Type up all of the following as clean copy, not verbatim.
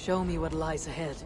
Show me what lies ahead.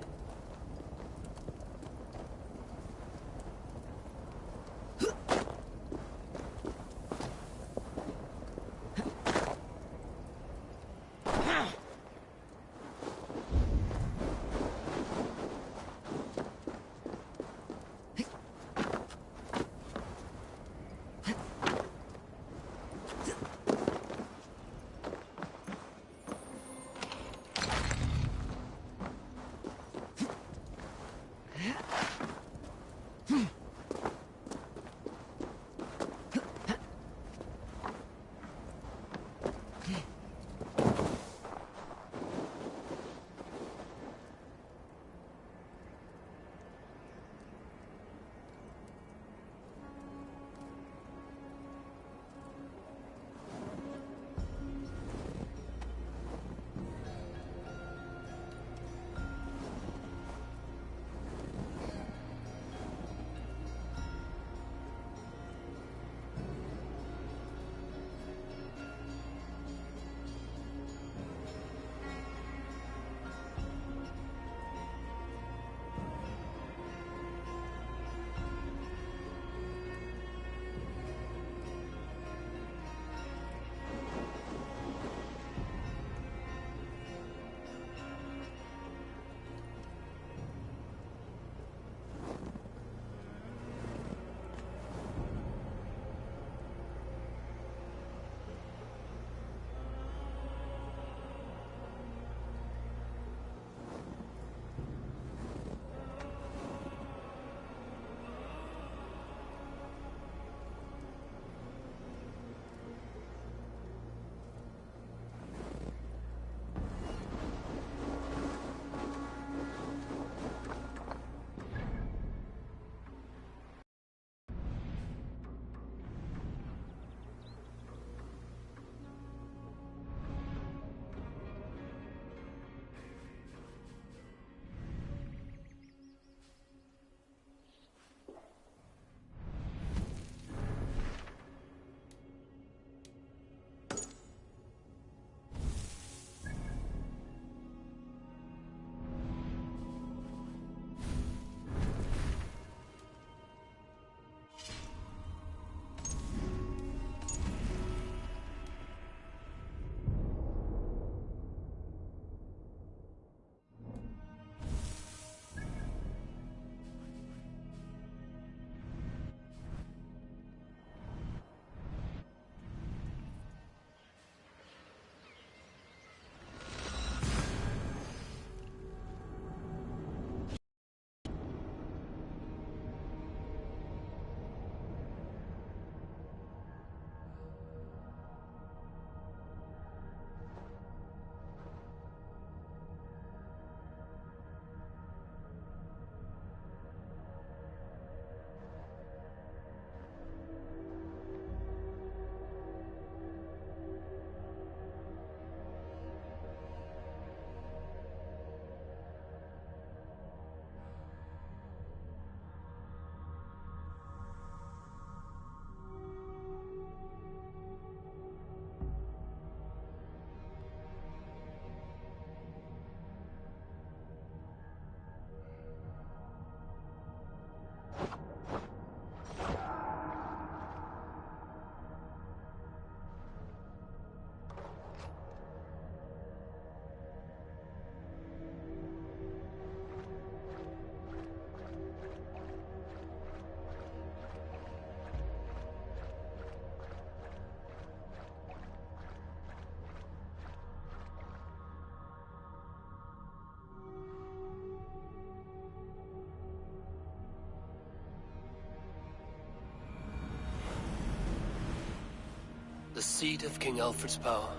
seat of King Alfred's power,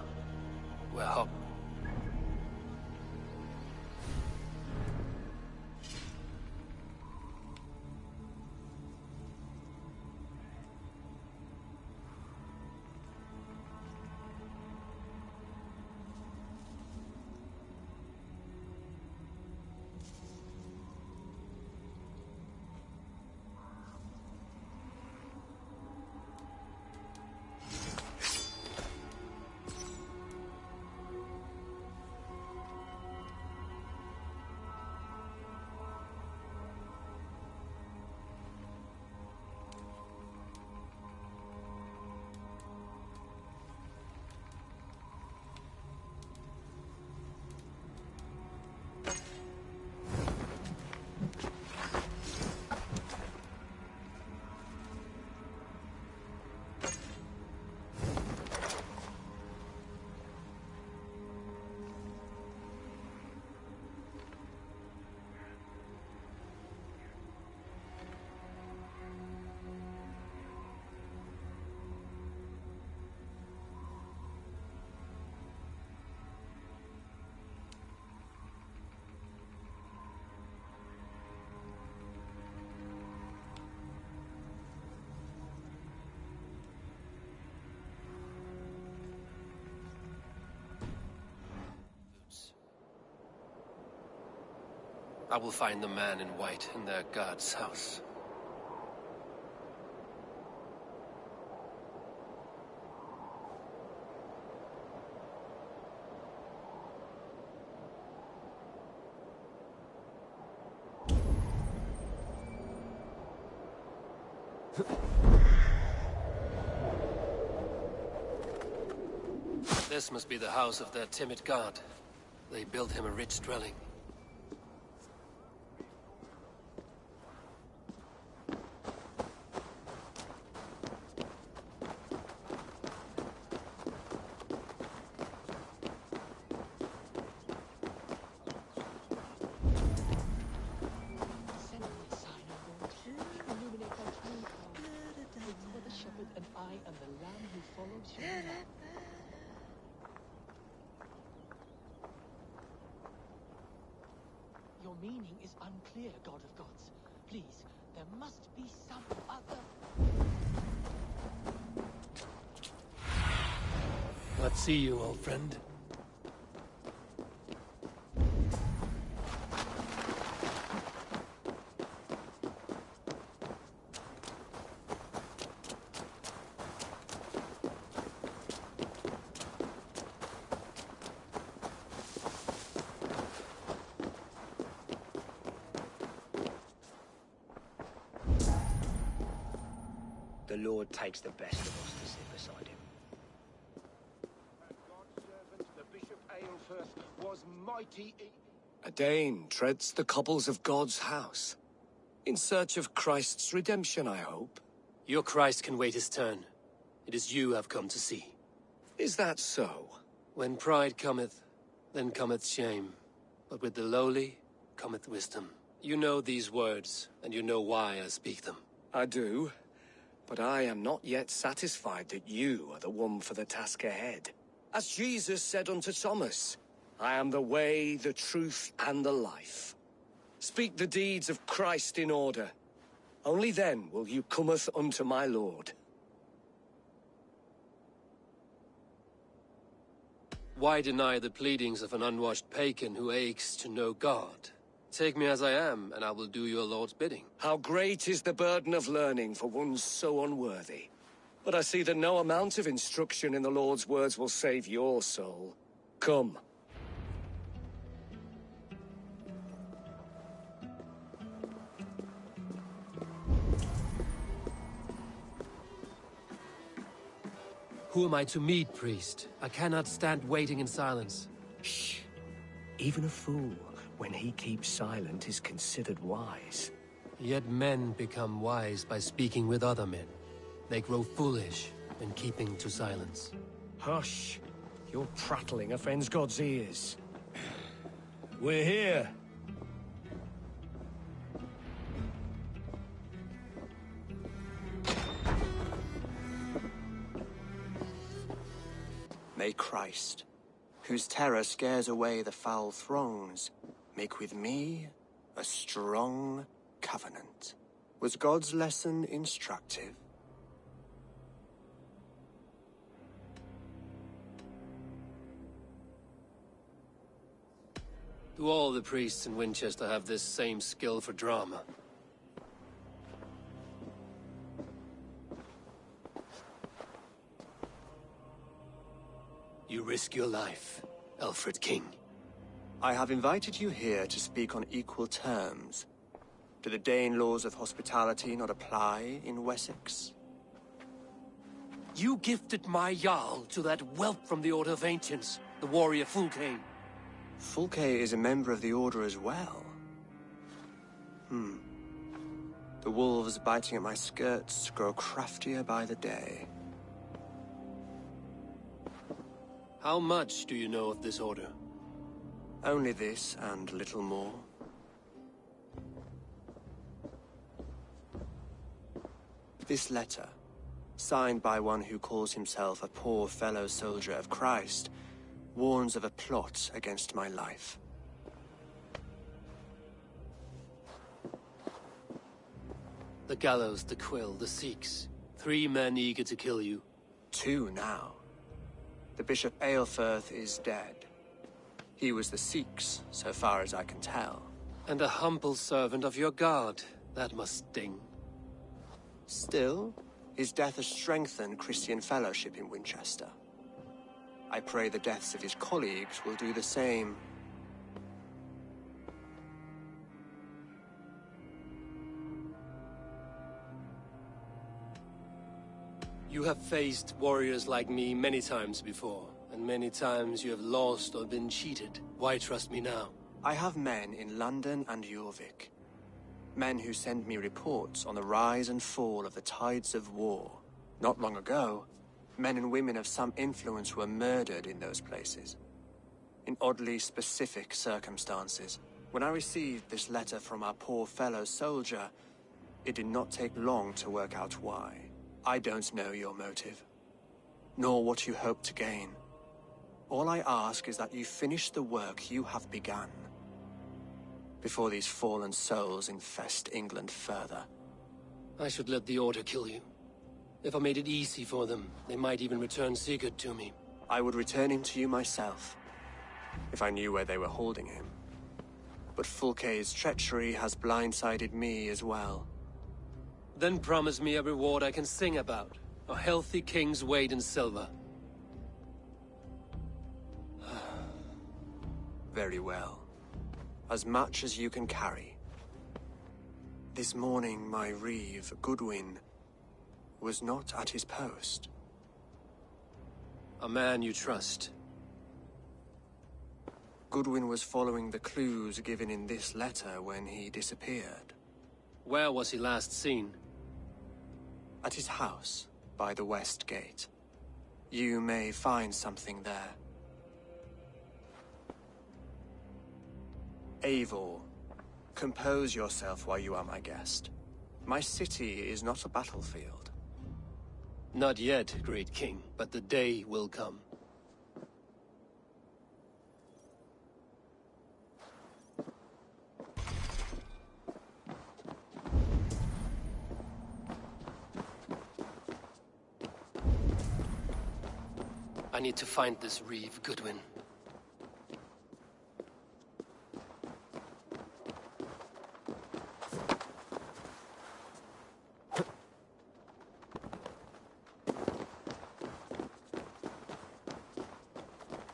where Hop... I will find the man in white in their god's house. This must be the house of their timid god. They built him a rich dwelling. Your meaning is unclear, God of Gods. Please, there must be some other... What see you, old friend? The Lord takes the best of us to sit beside him. God's servant, the Bishop Aelfirth, was mighty... A Dane treads the cobbles of God's house. In search of Christ's redemption, I hope. Your Christ can wait his turn. It is you I've come to see. Is that so? When pride cometh, then cometh shame. But with the lowly cometh wisdom. You know these words, and you know why I speak them. I do. But I am not yet satisfied that you are the one for the task ahead. As Jesus said unto Thomas, I am the way, the truth, and the life. Speak the deeds of Christ in order. Only then will you cometh unto my Lord. Why deny the pleadings of an unwashed pagan who aches to know God? Take me as I am, and I will do your Lord's bidding. How great is the burden of learning for one so unworthy. But I see that no amount of instruction in the Lord's words will save your soul. Come. Who am I to meet, priest? I cannot stand waiting in silence. Shh. Even a fool, when he keeps silent, is considered wise. Yet men become wise by speaking with other men. They grow foolish when keeping to silence. Hush. Your prattling offends God's ears. We're here. May Christ, whose terror scares away the foul throngs, make with me a strong covenant. Was God's lesson instructive? Do all the priests in Winchester have this same skill for drama? You risk your life, Alfred King. I have invited you here to speak on equal terms. Do the Dane laws of hospitality not apply in Wessex? You gifted my Jarl to that whelp from the Order of Ancients, the warrior Fulke. Fulke is a member of the Order as well. The wolves biting at my skirts grow craftier by the day. How much do you know of this order? Only this and little more. This letter, signed by one who calls himself a poor fellow soldier of Christ, warns of a plot against my life. The gallows, the quill, the Sikhs. 3 men eager to kill you. 2 now. The Bishop Aelfirth is dead. He was the Sikhs, so far as I can tell. And a humble servant of your guard. That must sting. Still, his death has strengthened Christian fellowship in Winchester. I pray the deaths of his colleagues will do the same. You have faced warriors like me many times before, and many times you have lost or been cheated. Why trust me now? I have men in London and Jorvik. Men who send me reports on the rise and fall of the tides of war. Not long ago, men and women of some influence were murdered in those places. In oddly specific circumstances. When I received this letter from our poor fellow soldier, it did not take long to work out why. I don't know your motive, nor what you hope to gain. All I ask is that you finish the work you have begun, before these fallen souls infest England further. I should let the Order kill you. If I made it easy for them, they might even return Sigurd to me. I would return him to you myself, if I knew where they were holding him. But Fulke's treachery has blindsided me as well. Then promise me a reward I can sing about. A healthy king's weight in silver. Very well. As much as you can carry. This morning, my reeve, Goodwin, was not at his post. A man you trust. Goodwin was following the clues given in this letter when he disappeared. Where was he last seen? At his house, by the West Gate. You may find something there. Eivor, compose yourself while you are my guest. My city is not a battlefield. Not yet, great king, but the day will come. I need to find this reeve, Goodwin.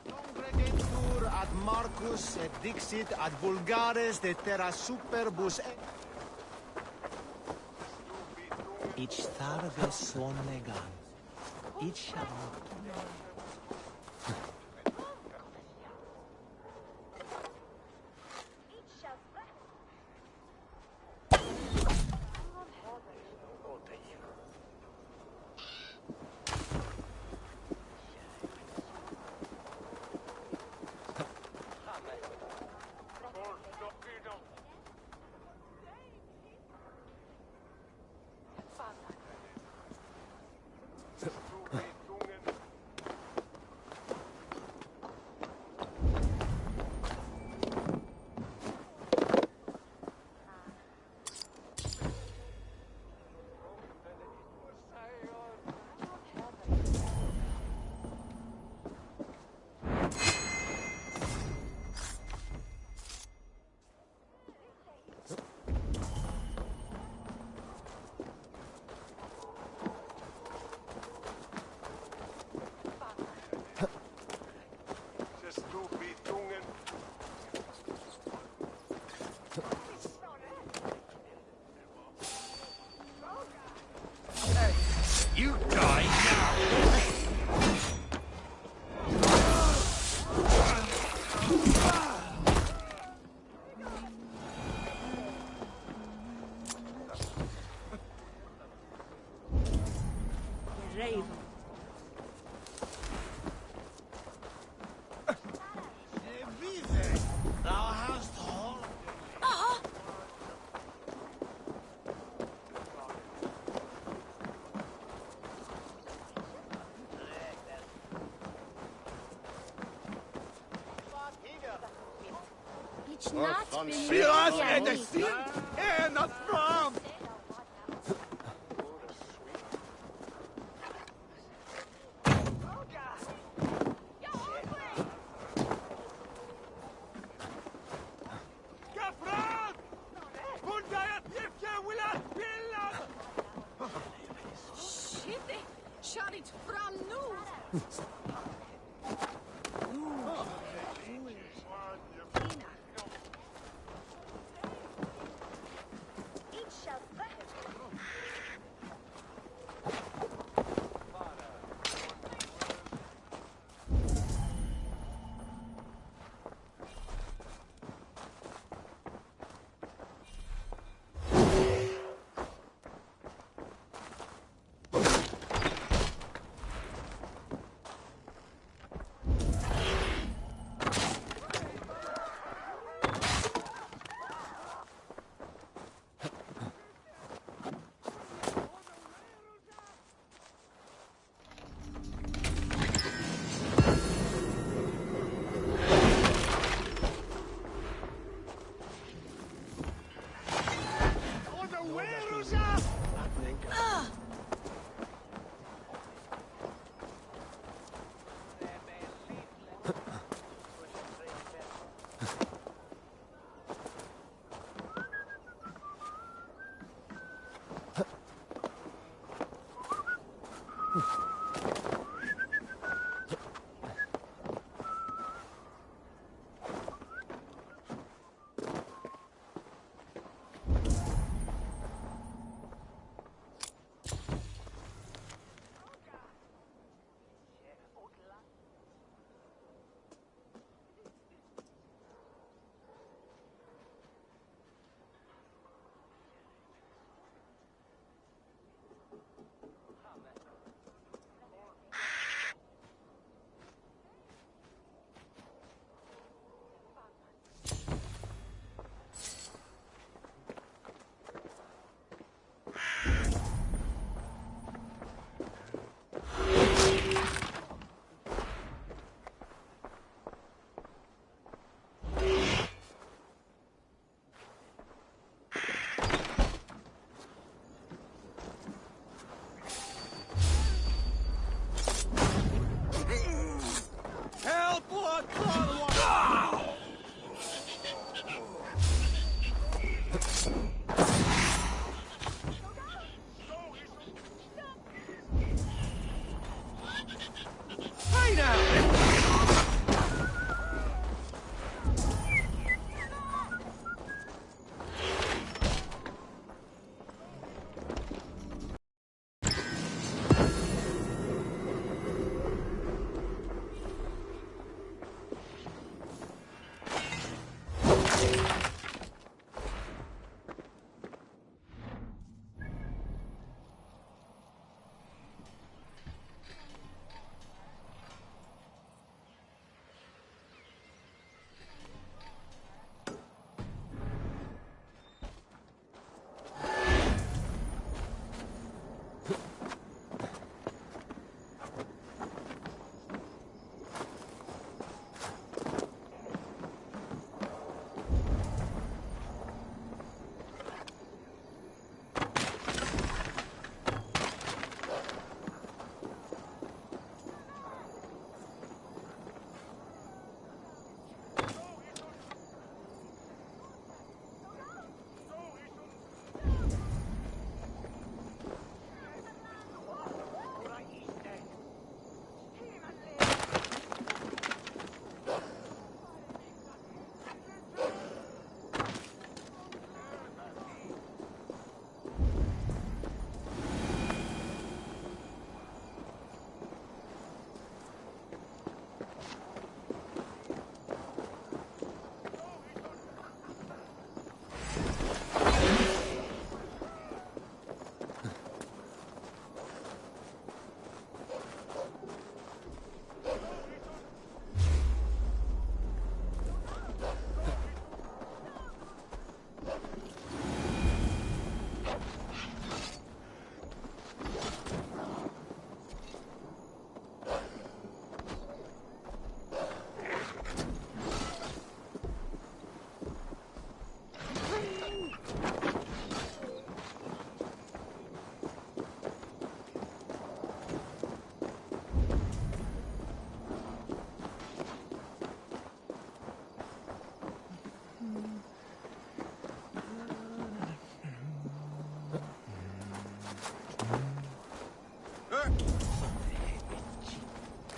Congregentur ad Marcus et dixit ad vulgares de terra superbus Ich tarde son legan. Ich shall raven. Thou hast all. Spiras edestin, not from. Kafran! Bundayat yefke wilat billan! Shit, Sharit from nu.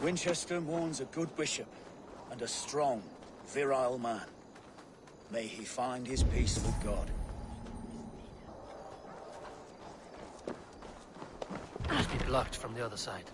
Winchester mourns a good bishop and a strong, virile man. May he find his peace with God. Must be blocked from the other side.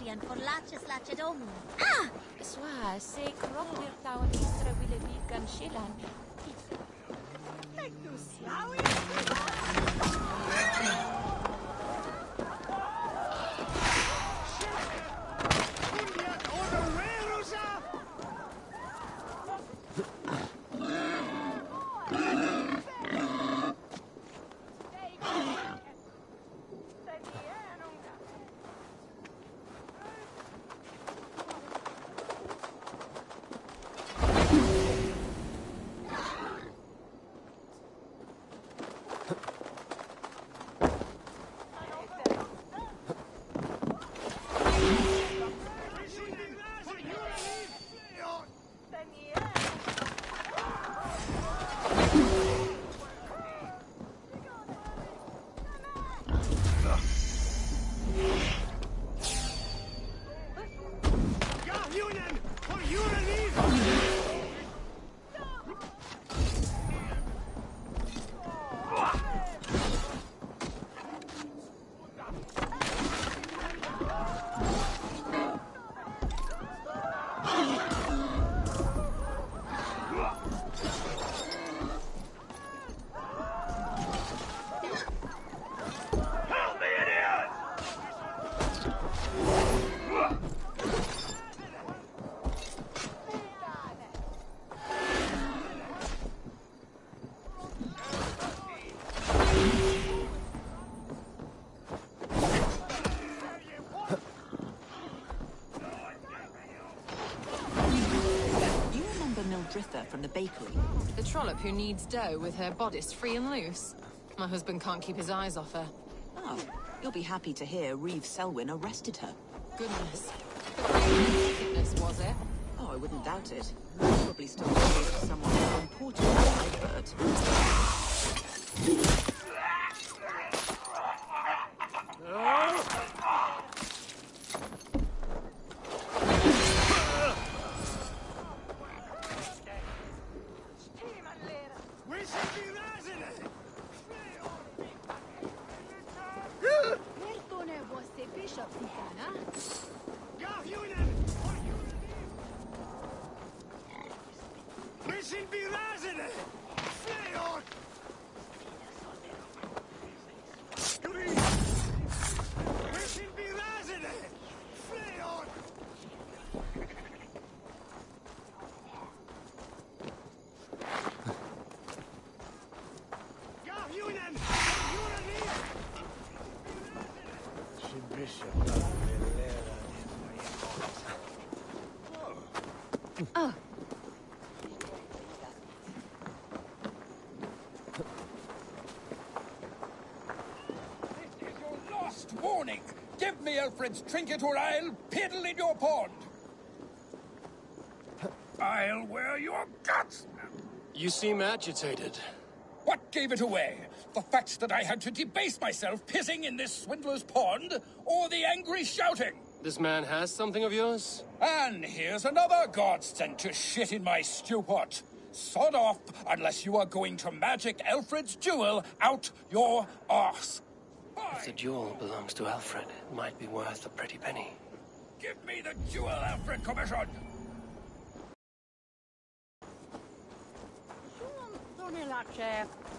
Adrian for Latches Latchedom. Swa, se kroklir tau an istra wile vigan shilan. From the bakery. The trollop who needs dough with her bodice free and loose. My husband can't keep his eyes off her. Oh, you'll be happy to hear Reeve Selwyn arrested her. Goodness. Wickedness, was it? Oh, I wouldn't doubt it. Probably still engaged to someone more important than I've heard. Wishing be razene! Fleon! Wishing be razene! Fleon! Gahunen! Gahunen! Oh. This is your last warning. Give me Alfred's trinket or I'll piddle in your pond. I'll wear your guts. You seem agitated. What gave it away? The fact that I had to debase myself pissing in this swindler's pond, or the angry shouting? This man has something of yours? And here's another god sent to shit in my stew pot. Sod off, unless you are going to magic Alfred's jewel out your arse. If the jewel belongs to Alfred, it might be worth a pretty penny. Give me the jewel, Alfred Commission!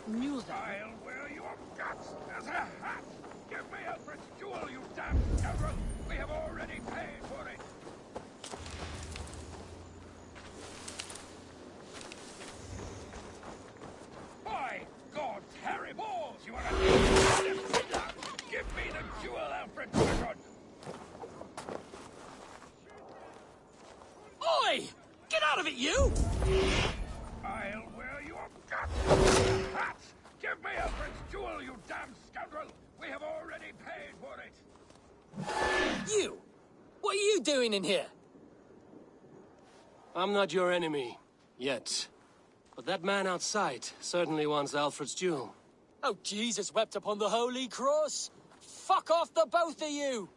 Music. I'll wear your guts as a hat! Give me Alfred's jewel, you damn scoundrel! We have already paid for it! By God's hairy balls, you are a fiddler! Give me the jewel, Alfred Commission! Oi! Get out of it, you! I'll wear your guts as a hat! Give me Alfred's jewel, you damn scoundrel! We have already paid for it! You! What are you doing in here? I'm not your enemy. Yet. But that man outside certainly wants Alfred's jewel. Oh, Jesus wept upon the Holy Cross! Fuck off, the both of you!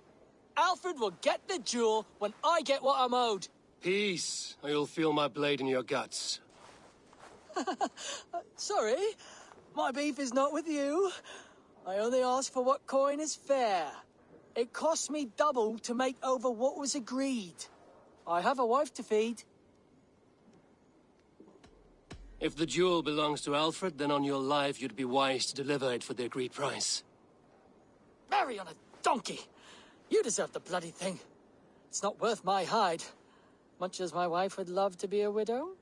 Alfred will get the jewel when I get what I'm owed. Peace, or you'll feel my blade in your guts. Sorry, my beef is not with you. I only ask for what coin is fair. It cost me double to make over what was agreed. I have a wife to feed. If the jewel belongs to Alfred, then on your life you'd be wise to deliver it for the agreed price. Marry on a donkey! You deserve the bloody thing. It's not worth my hide. Much as my wife would love to be a widow.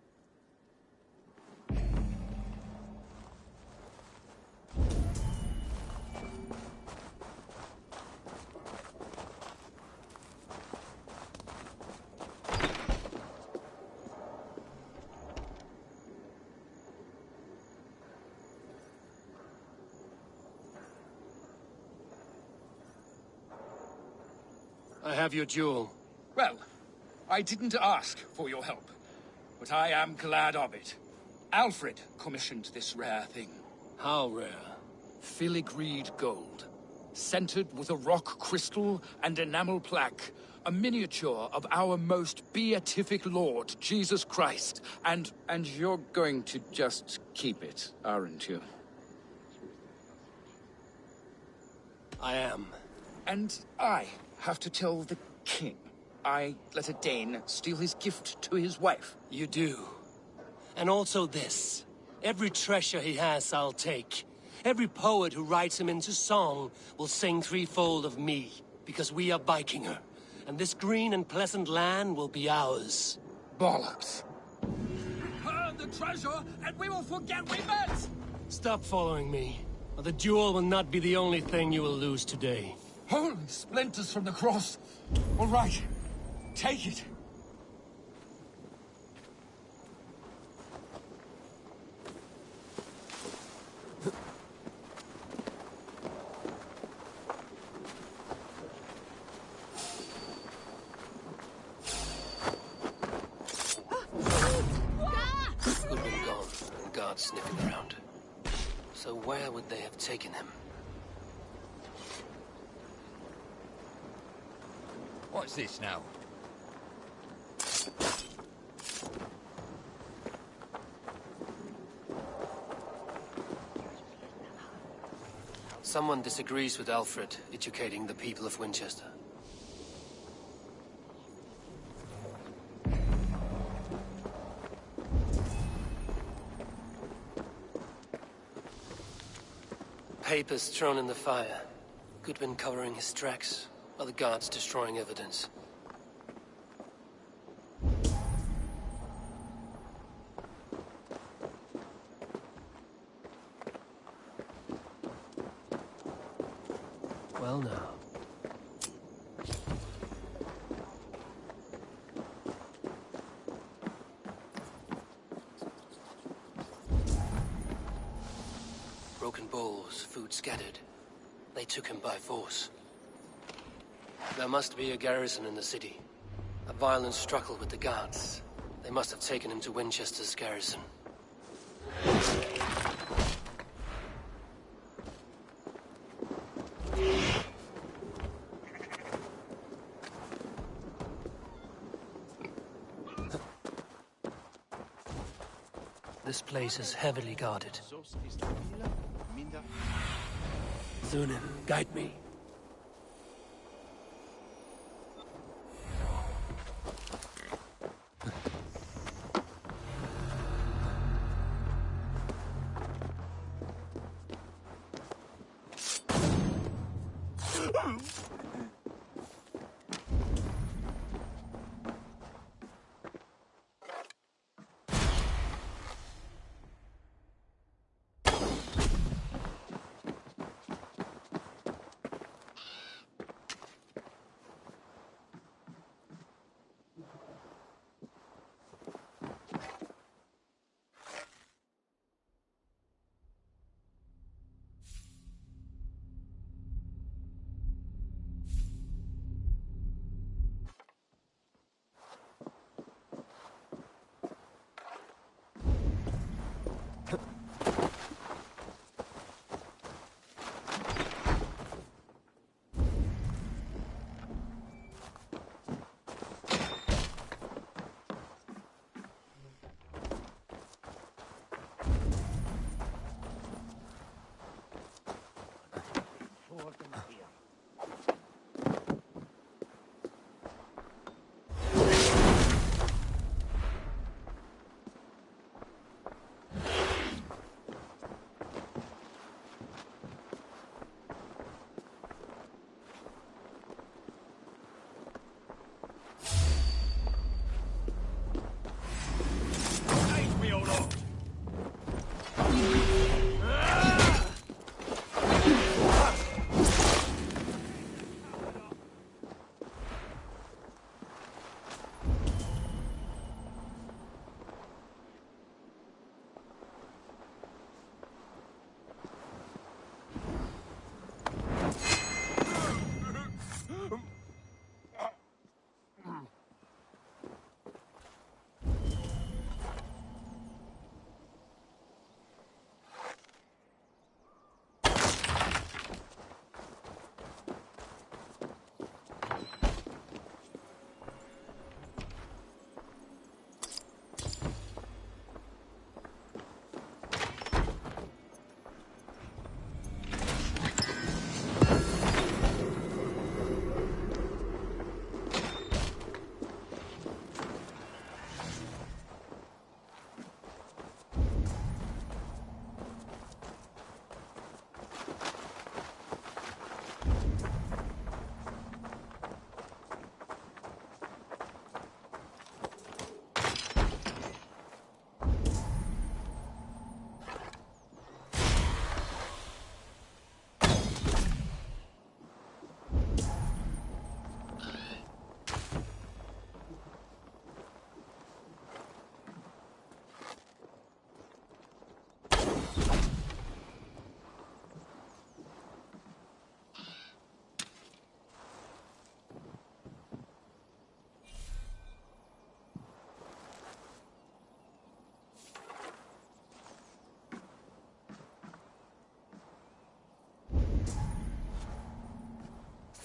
I have your jewel. Well, I didn't ask for your help, but I am glad of it. Alfred commissioned this rare thing. How rare? Filigreed gold, centered with a rock crystal and enamel plaque, a miniature of our most beatific Lord, Jesus Christ. And you're going to just keep it, aren't you? I am. And I have to tell the king I let a Dane steal his gift to his wife. You do. And also this. Every treasure he has, I'll take. Every poet who writes him into song will sing threefold of me, because we are Vikinger, and this green and pleasant land will be ours. Bollocks. Burn the treasure, and we will forget we met! Stop following me, or the jewel will not be the only thing you will lose today. Holy splinters from the cross! All right, take it. Could have been gone, and guards sniffing around. So where would they have taken him? What's this now? Someone disagrees with Alfred educating the people of Winchester. papers thrown in the fire. Goodwin covering his tracks, while the guards destroying evidence. Well now. Broken bowls, food scattered. They took him by force. There must be a garrison in the city. A violent struggle with the guards. They must have taken him to Winchester's garrison. This place is heavily guarded. Thunin, guide me.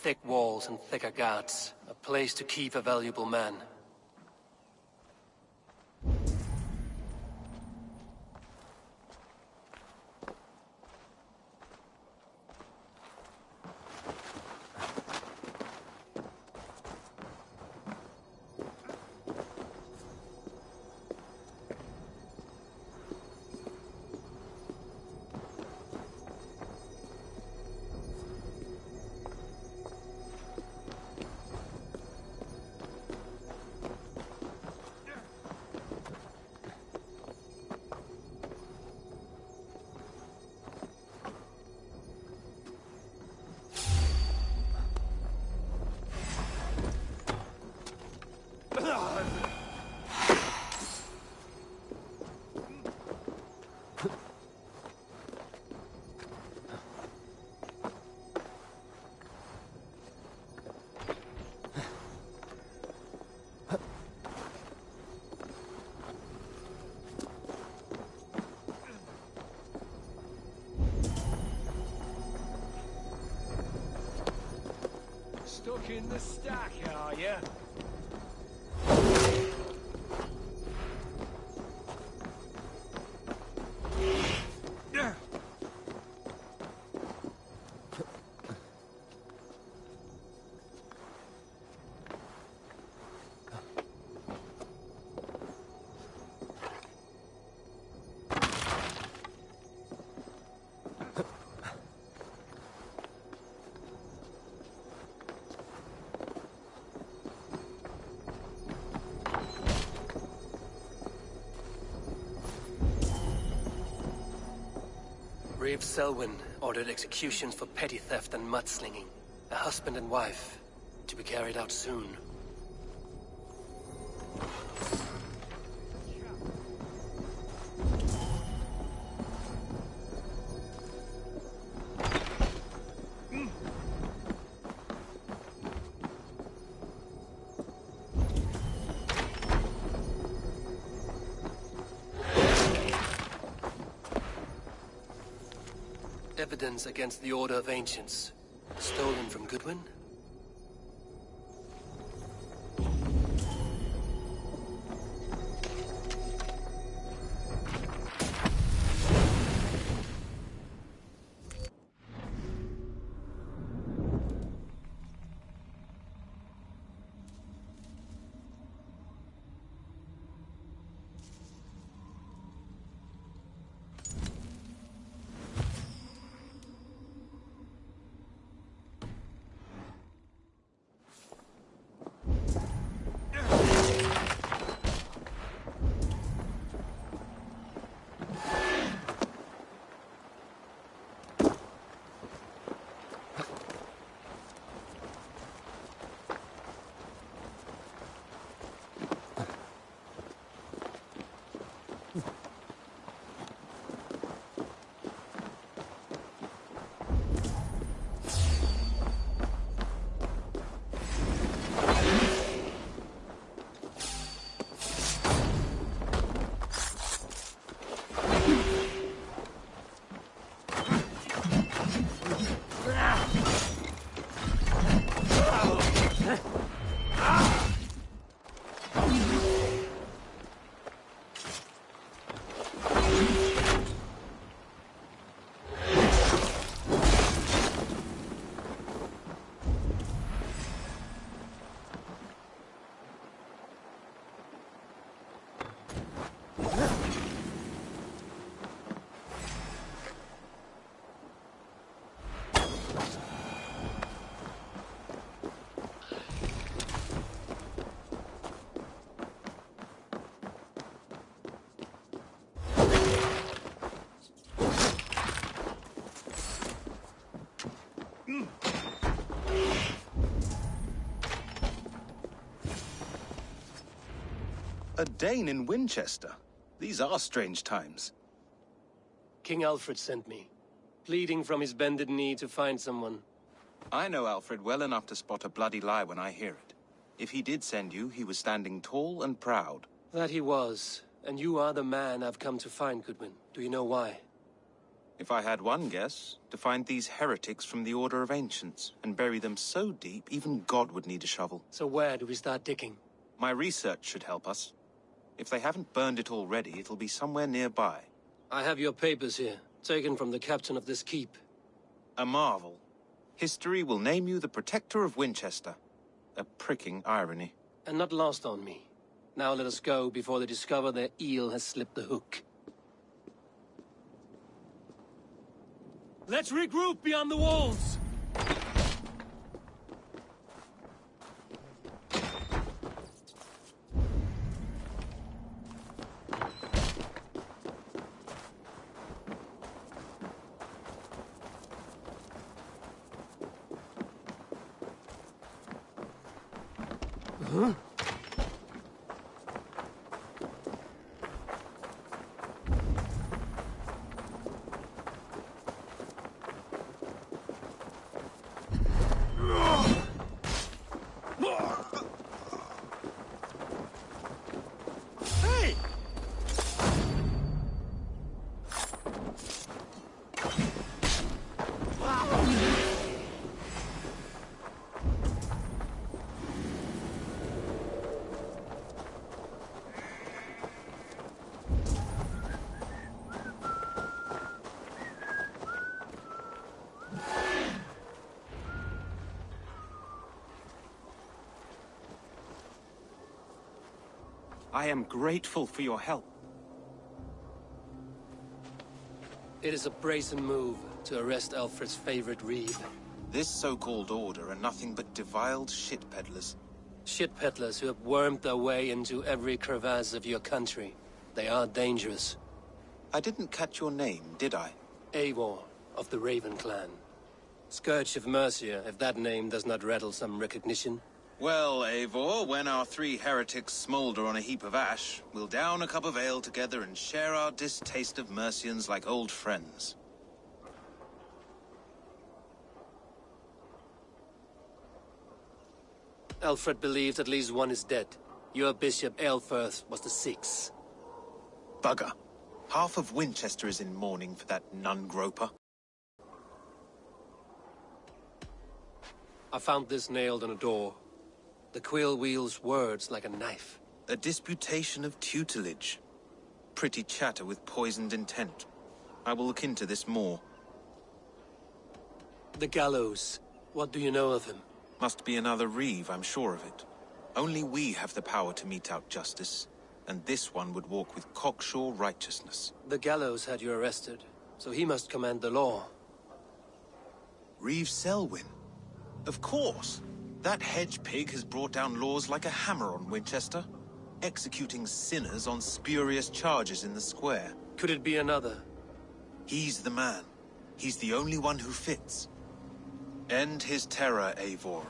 Thick walls and thicker guards. A place to keep a valuable man. Stuck in the stack, are ya? Reeve Selwyn ordered executions for petty theft and mudslinging. A husband and wife, to be carried out soon. Evidence against the Order of Ancients. Stolen from Goodwin? A Dane in Winchester? These are strange times. King Alfred sent me, pleading from his bended knee to find someone. I know Alfred well enough to spot a bloody lie when I hear it. If he did send you, he was standing tall and proud. That he was, and you are the man I've come to find, Goodwin. Do you know why? If I had one guess, to find these heretics from the Order of Ancients, and bury them so deep, even God would need a shovel. So where do we start digging? My research should help us. If they haven't burned it already, it'll be somewhere nearby. I have your papers here, taken from the captain of this keep. A marvel. History will name you the Protector of Winchester. A pricking irony. And not lost on me. Now let us go before they discover their eel has slipped the hook. Let's regroup beyond the walls! Huh? Hey! I am grateful for your help. It is a brazen move to arrest Alfred's favorite reeve. This so-called order are nothing but defiled shit peddlers. Shit peddlers who have wormed their way into every crevasse of your country. They are dangerous. I didn't catch your name, did I? Eivor, of the Raven clan. Scourge of Mercia, if that name does not rattle some recognition. Well, Eivor, when our 3 heretics smolder on a heap of ash, we'll down a cup of ale together and share our distaste of Mercians like old friends. Alfred believed at least one is dead. Your bishop, Aelfirth, was the 6th. Bugger. Half of Winchester is in mourning for that nun-groper. I found this nailed on a door. The quill wields words like a knife. A disputation of tutelage. Pretty chatter with poisoned intent. I will look into this more. The gallows. What do you know of him? Must be another reeve, I'm sure of it. Only we have the power to mete out justice, and this one would walk with cocksure righteousness. The gallows had you arrested, so he must command the law. Reeve Selwyn? Of course! That hedge pig has brought down laws like a hammer on Winchester, executing sinners on spurious charges in the square. Could it be another? He's the man. He's the only one who fits. End his terror, Eivor.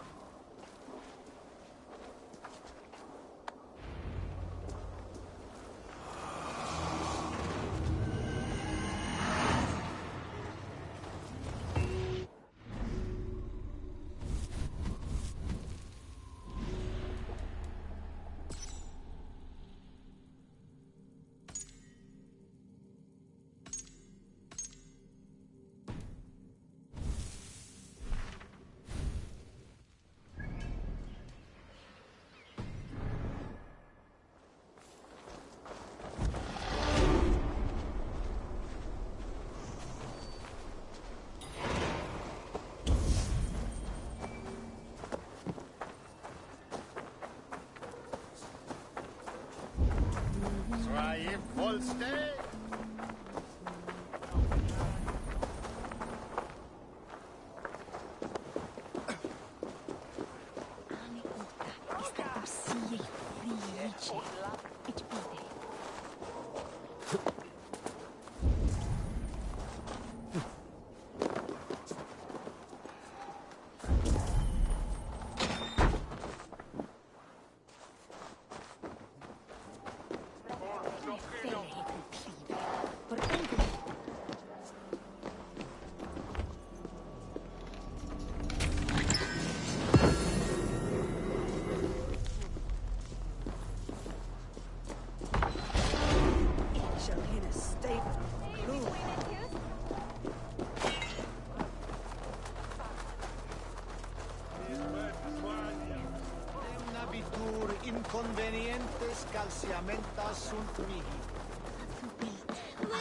Inconvenientes calciamentas sunt mihi. You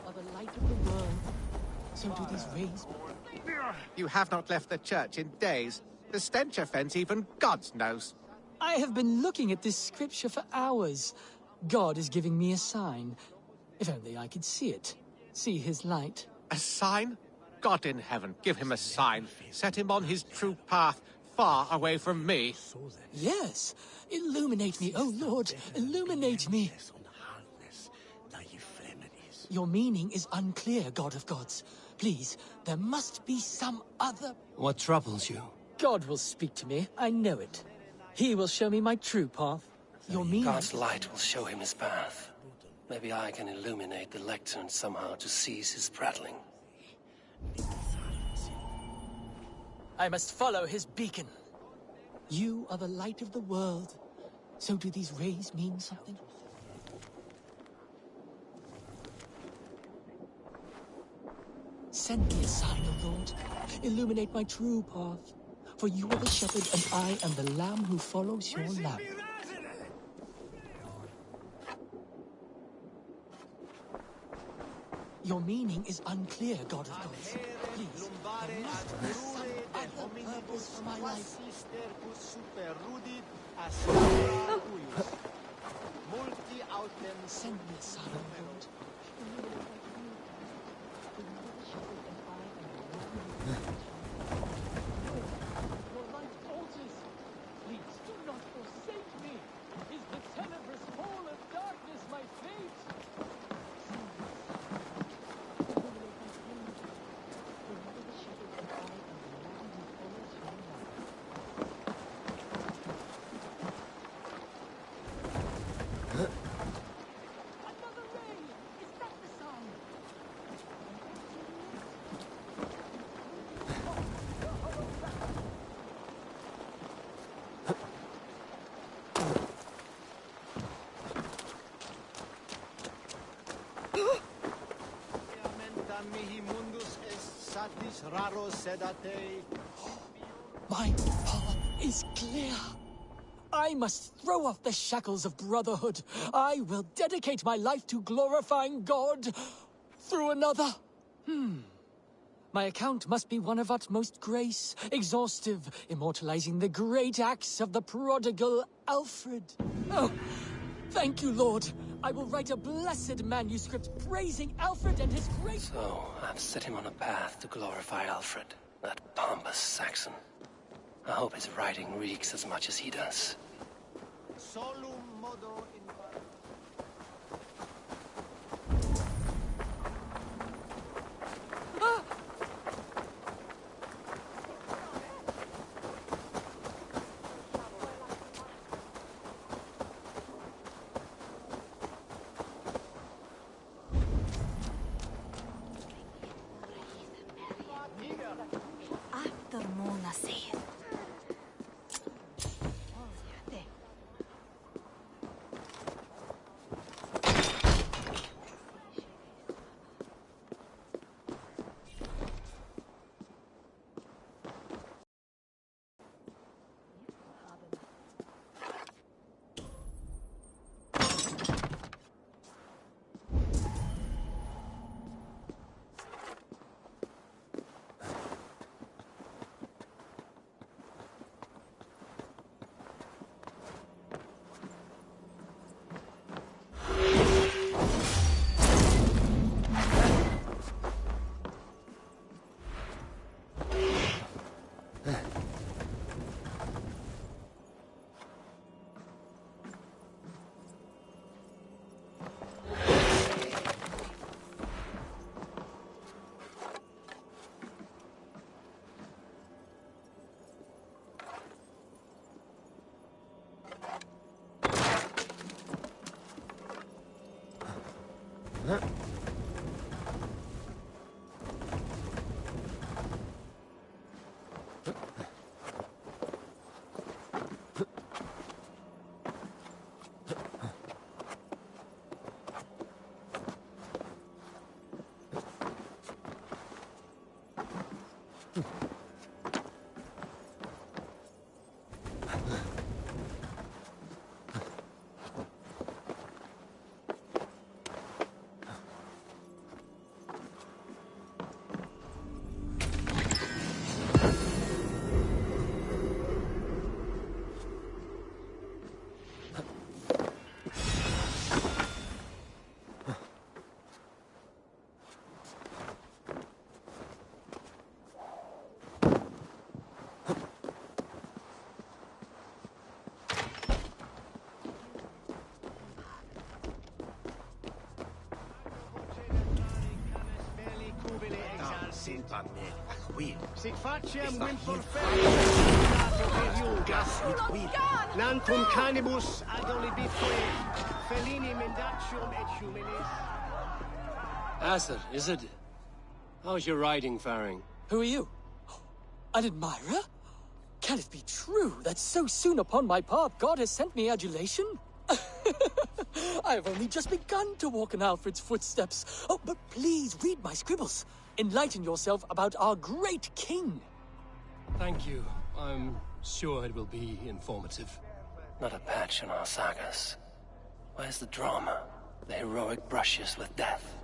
are the light of the world. So do these rays. You have not left the church in days. The stench offends even God's nose. I have been looking at this scripture for hours. God is giving me a sign. If only I could see it. See his light. A sign? God in heaven, give him a sign. Set him on his true path, far away from me. Yes. Illuminate me, oh Lord. Illuminate me. Your meaning is unclear, God of gods. Please, there must be some other... What troubles you? God will speak to me. I know it. He will show me my true path. Your meaning... God's light will show him his path. Maybe I can illuminate the lectern somehow to cease his prattling. I must follow his beacon. You are the light of the world. So do these rays mean something? Send me a sign, O Lord. Illuminate my true path. For you are the shepherd, and I am the lamb who follows your lamp. Your meaning is unclear, God of gods. Please, there must be some other purpose for my life. Send me a sign, Lord. Your light alters. Please do not forsake me. Is the tenebrous pall of darkness my fate? Another ray! Is that the sign? My path is clear. I must throw off the shackles of brotherhood. I will dedicate my life to glorifying God through another. My account must be one of utmost grace, exhaustive, immortalizing the great acts of the prodigal Alfred. Oh, thank you, Lord. I will write a blessed manuscript praising Alfred and his great... So, I've set him on a path to glorify Alfred, that pompous Saxon. I hope his writing reeks as much as he does. Solum modo in... After Mona saith. Sic faciem wimpor Nantum canibus agoli bifque, felini mendacium et humilis. Asser, is it? How's your riding faring? Who are you? An admirer? Can it be true that so soon upon my path God has sent me adulation? I have only just begun to walk in Alfred's footsteps. Oh, but please read my scribbles. Enlighten yourself about our great king. Thank you. I'm sure it will be informative. Not a patch in our sagas. Where's the drama? The heroic brushes with death?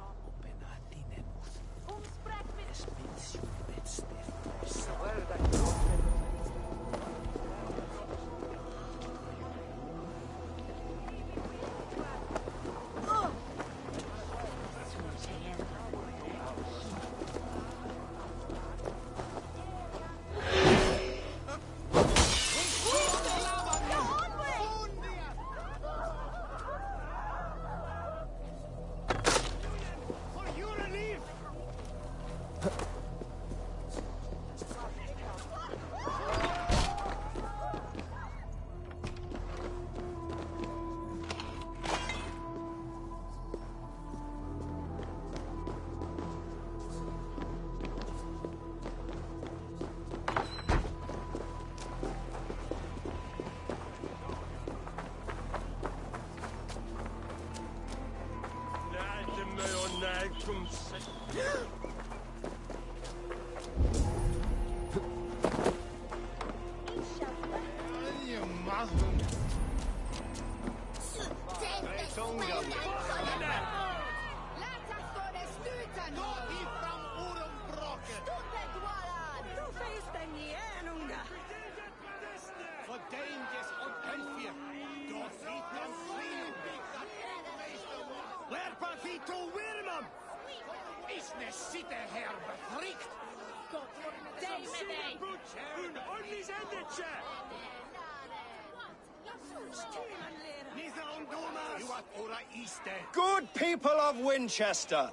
Good people of Winchester,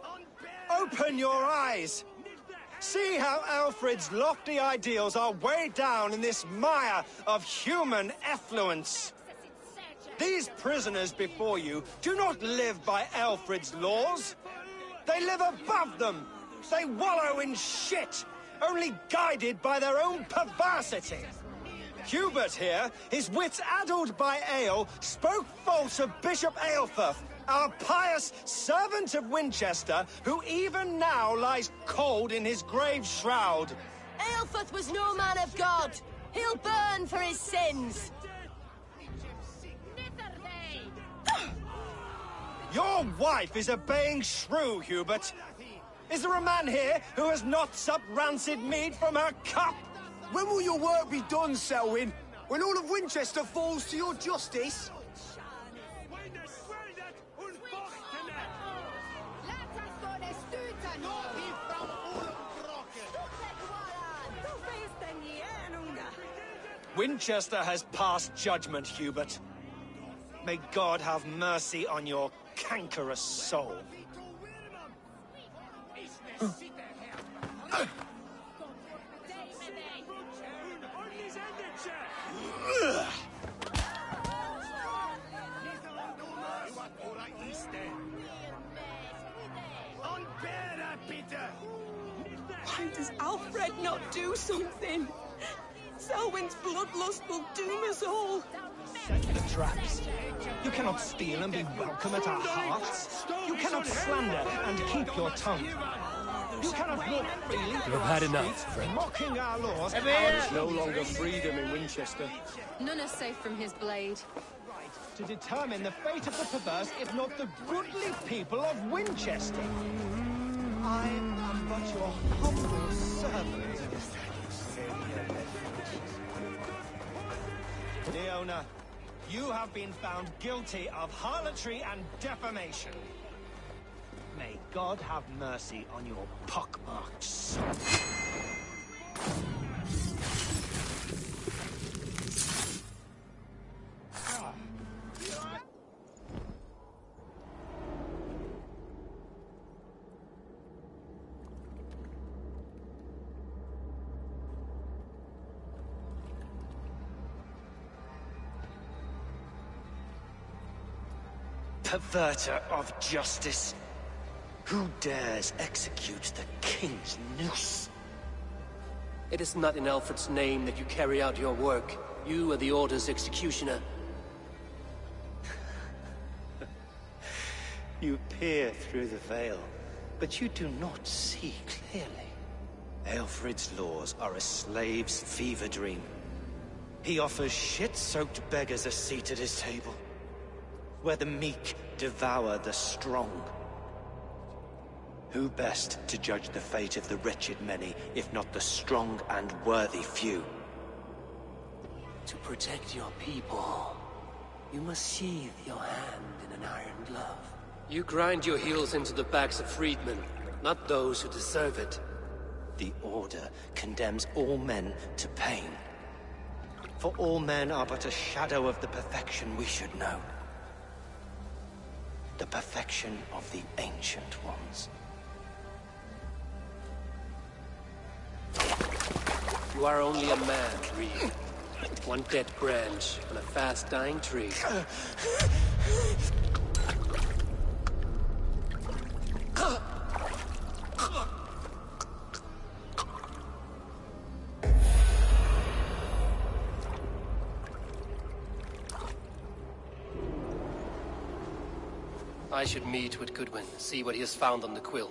open your eyes. See how Alfred's lofty ideals are weighed down in this mire of human effluence. These prisoners before you do not live by Alfred's laws. They live above them. They wallow in shit, only guided by their own perversity. Hubert here, his wits addled by ale, spoke false of Bishop Aelfirth, our pious servant of Winchester, who even now lies cold in his grave shroud. Aelfirth was no man of God. He'll burn for his sins. Your wife is obeying shrew, Hubert. Is there a man here who has not supped rancid mead from her cup? When will your work be done, Selwyn? When all of Winchester falls to your justice? Winchester has passed judgment, Hubert. May God have mercy on your cankerous soul. Why does Alfred not do something? Selwyn's bloodlust will doom us all. Set the traps. You cannot steal and be welcome at our hearts. You cannot slander and keep your tongue. You cannot walk freely. You've had enough, friend. Mocking our laws. There's no longer freedom in Winchester. None are safe from his blade. To determine the fate of the perverse, if not the goodly people of Winchester. I am but your humble servant. Leona, you have been found guilty of harlotry and defamation. May God have mercy on your pockmarked soul. Perverter of justice. Who dares execute the king's noose? It is not in Alfred's name that you carry out your work. You are the Order's executioner. You peer through the veil, but you do not see clearly. Aelfred's laws are a slave's fever dream. He offers shit-soaked beggars a seat at his table, where the meek devour the strong. Who best to judge the fate of the wretched many, if not the strong and worthy few? To protect your people, you must sheathe your hand in an iron glove. You grind your heels into the backs of freedmen, not those who deserve it. The Order condemns all men to pain. For all men are but a shadow of the perfection we should know. The perfection of the Ancient Ones. You are only a man, Reed. One dead branch on a fast-dying tree. I should meet with Goodwin, see what he has found on the quill.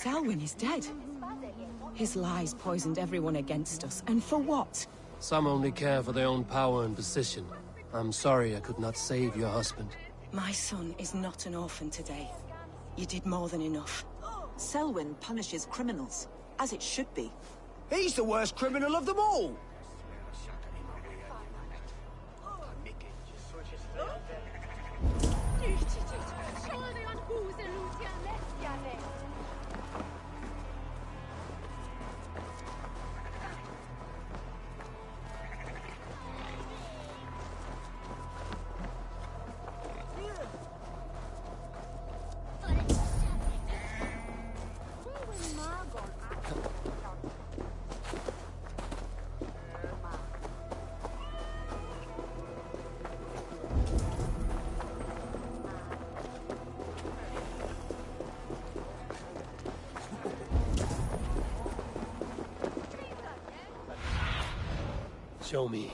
Selwyn is dead. His lies poisoned everyone against us, and for what? Some only care for their own power and position. I'm sorry I could not save your husband. My son is not an orphan today. You did more than enough. Selwyn punishes criminals, as it should be. He's the worst criminal of them all! Show me.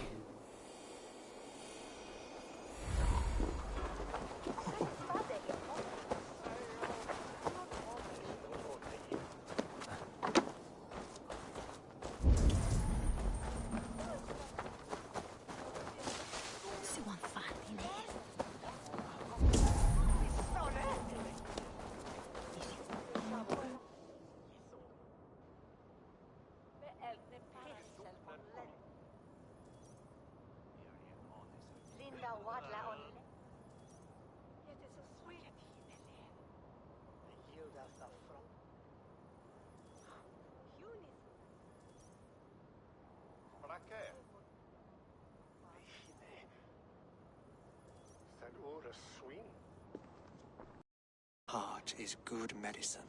Heart is good medicine,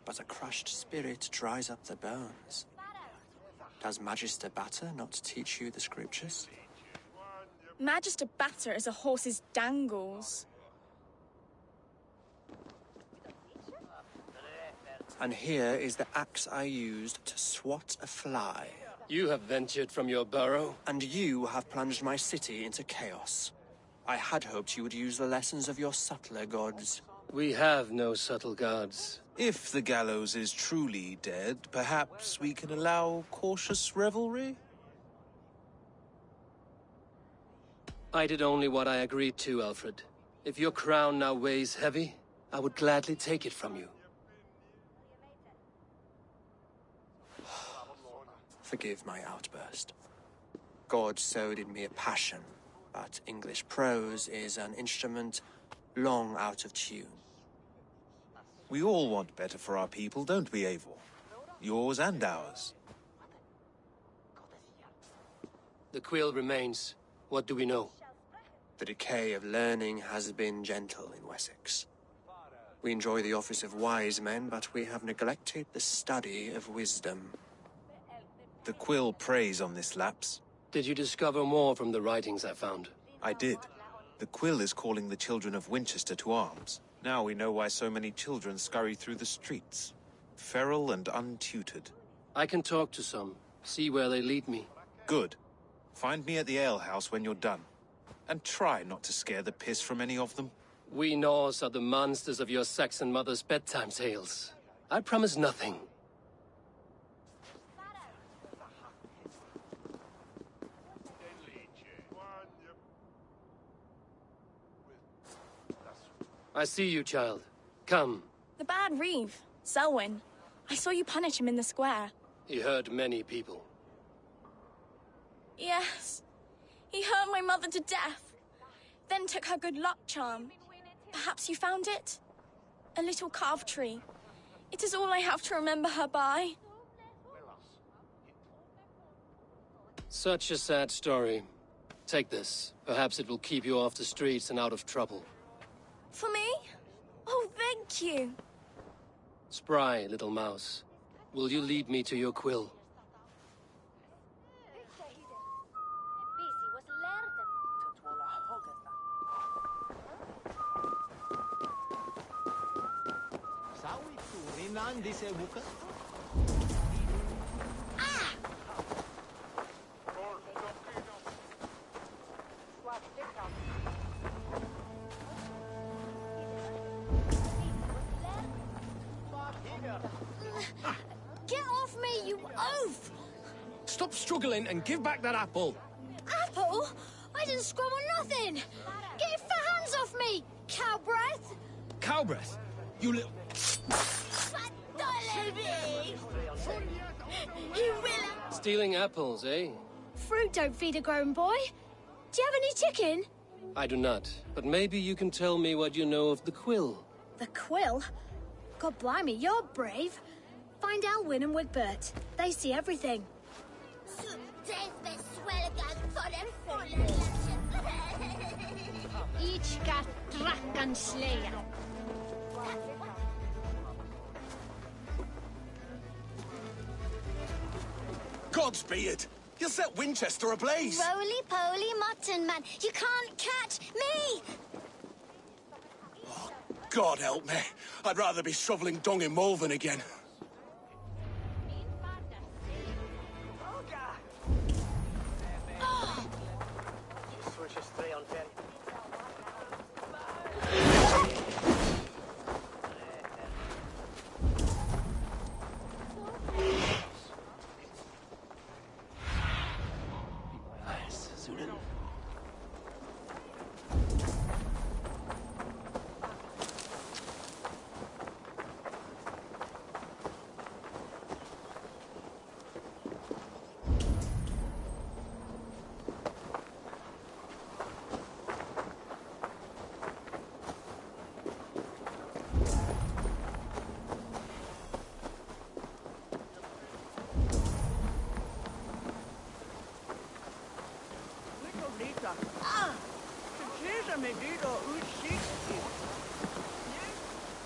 but a crushed spirit dries up the bones. Does Magister Batter not teach you the scriptures? Magister Batter is a horse's dangles. And here is the axe I used to swat a fly. You have ventured from your burrow. And you have plunged my city into chaos. I had hoped you would use the lessons of your subtler gods. We have no subtle gods. If the gallows is truly dead, perhaps we can allow cautious revelry? I did only what I agreed to, Alfred. If your crown now weighs heavy, I would gladly take it from you. Forgive my outburst. God sowed in me a passion, but English prose is an instrument long out of tune. We all want better for our people, don't we, Eivor? Yours and ours. The quill remains. What do we know? The decay of learning has been gentle in Wessex. We enjoy the office of wise men, but we have neglected the study of wisdom. The quill preys on this lapse. Did you discover more from the writings I found? I did. The quill is calling the children of Winchester to arms. Now we know why so many children scurry through the streets, feral and untutored. I can talk to some, see where they lead me. Good. Find me at the alehouse when you're done. And try not to scare the piss from any of them. We Norse are the monsters of your Saxon mother's bedtime tales. I promise nothing. I see you, child. Come. The bad Reeve, Selwyn. I saw you punish him in the square. He hurt many people. Yes. He hurt my mother to death. Then took her good luck charm. Perhaps you found it? A little carved tree. It is all I have to remember her by. Such a sad story. Take this. Perhaps it will keep you off the streets and out of trouble. For me? Oh, thank you. Spry, little mouse. Will you lead me to your quill? Get off me, you oaf! Stop struggling and give back that apple. Apple? I didn't scrub on nothing! Get your fat hands off me, cow breath! Cow breath? You little... You will... Stealing apples, eh? Fruit don't feed a grown boy. Do you have any chicken? I do not, but maybe you can tell me what you know of the quill. The quill? God blimey, you're brave. Find Elwyn and Wigbert. They see everything. Each got dragon slayer. Godspeed! You'll set Winchester ablaze! Roly-poly mutton man, you can't catch me! God help me. I'd rather be shoveling dung in Malvern again.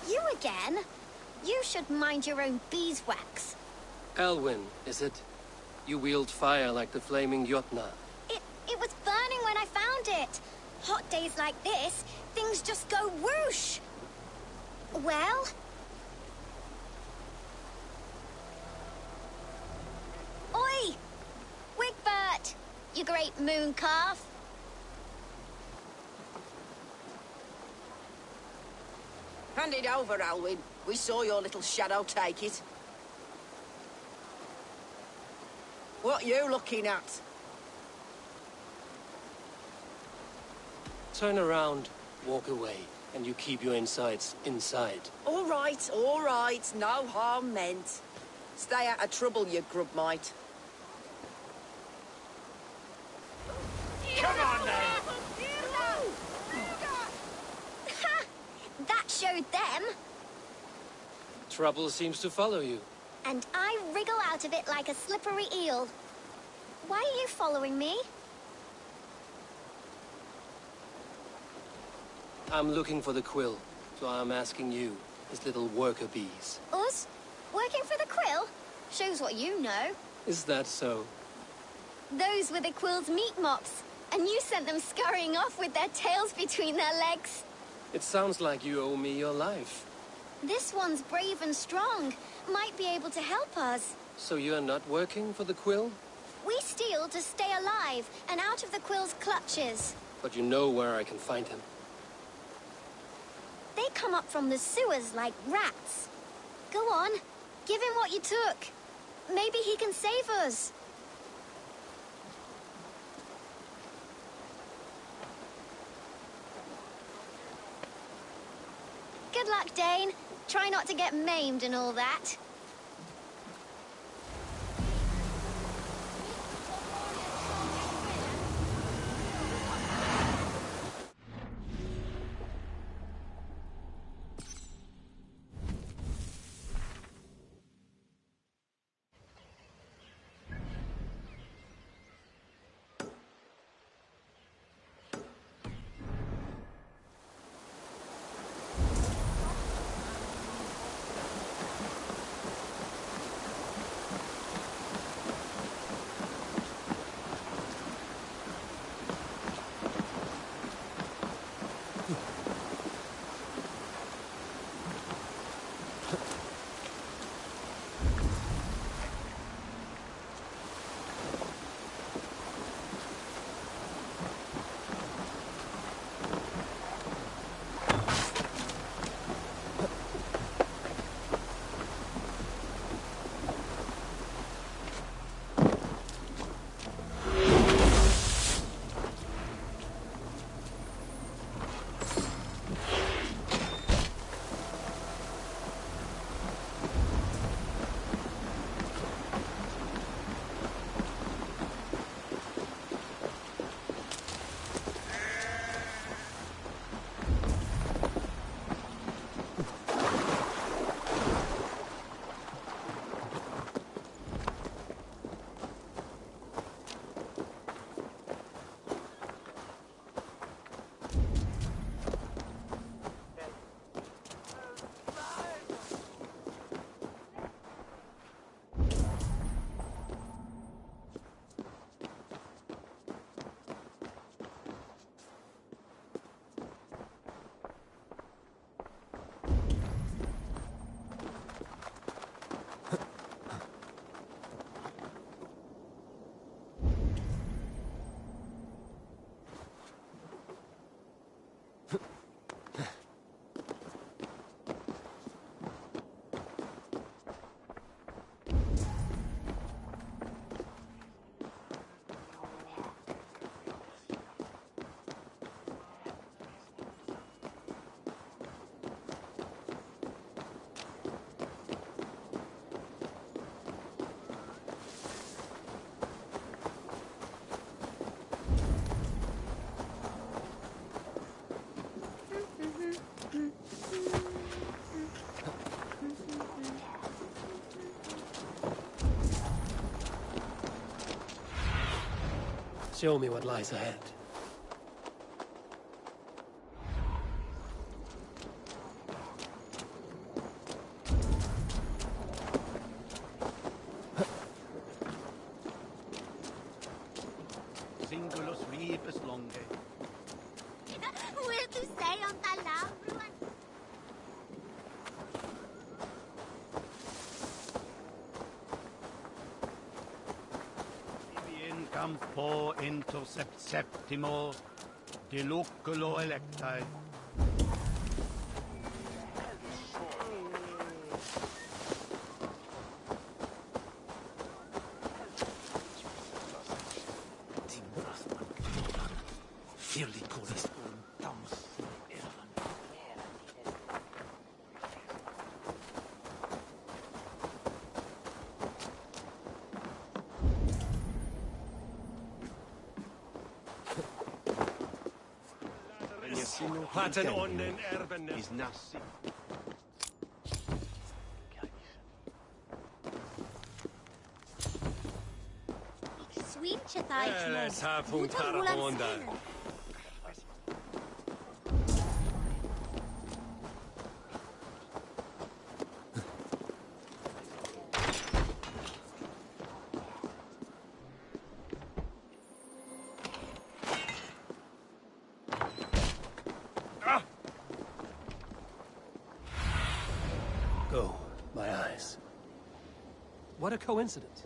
You again? You should mind your own beeswax. Elwyn, is it? You wield fire like the flaming Jotna. It was burning when I found it. Hot days like this, things just go whoosh. Well? Oi! Wigbert! You great moon calf. Hand it over, Alwyn. We saw your little shadow take it. What you looking at? Turn around, walk away, and you keep your insides inside. All right, no harm meant. Stay out of trouble, you grub mite. Come on, then! That showed them. Trouble seems to follow you. And I wriggle out of it like a slippery eel. Why are you following me? I'm looking for the quill, so I'm asking you, his little worker bees. Us? Working for the quill? Shows what you know. Is that so? Those were the quill's meat mops, and you sent them scurrying off with their tails between their legs. It sounds like you owe me your life. This one's brave and strong. Might be able to help us. So you're not working for the quill? We steal to stay alive and out of the quill's clutches. But you know where I can find him. They come up from the sewers like rats. Go on, give him what you took. Maybe he can save us. Good luck, Dane. Try not to get maimed and all that. Show me what lies ahead. Singulus rebus longe. Will tu say on the lamb? In campo intercept septimo, deluculo electae. Paten onnen erben is nassi. Sweet chatai. Let's have un tarahonda. Go, my eyes. What a coincidence.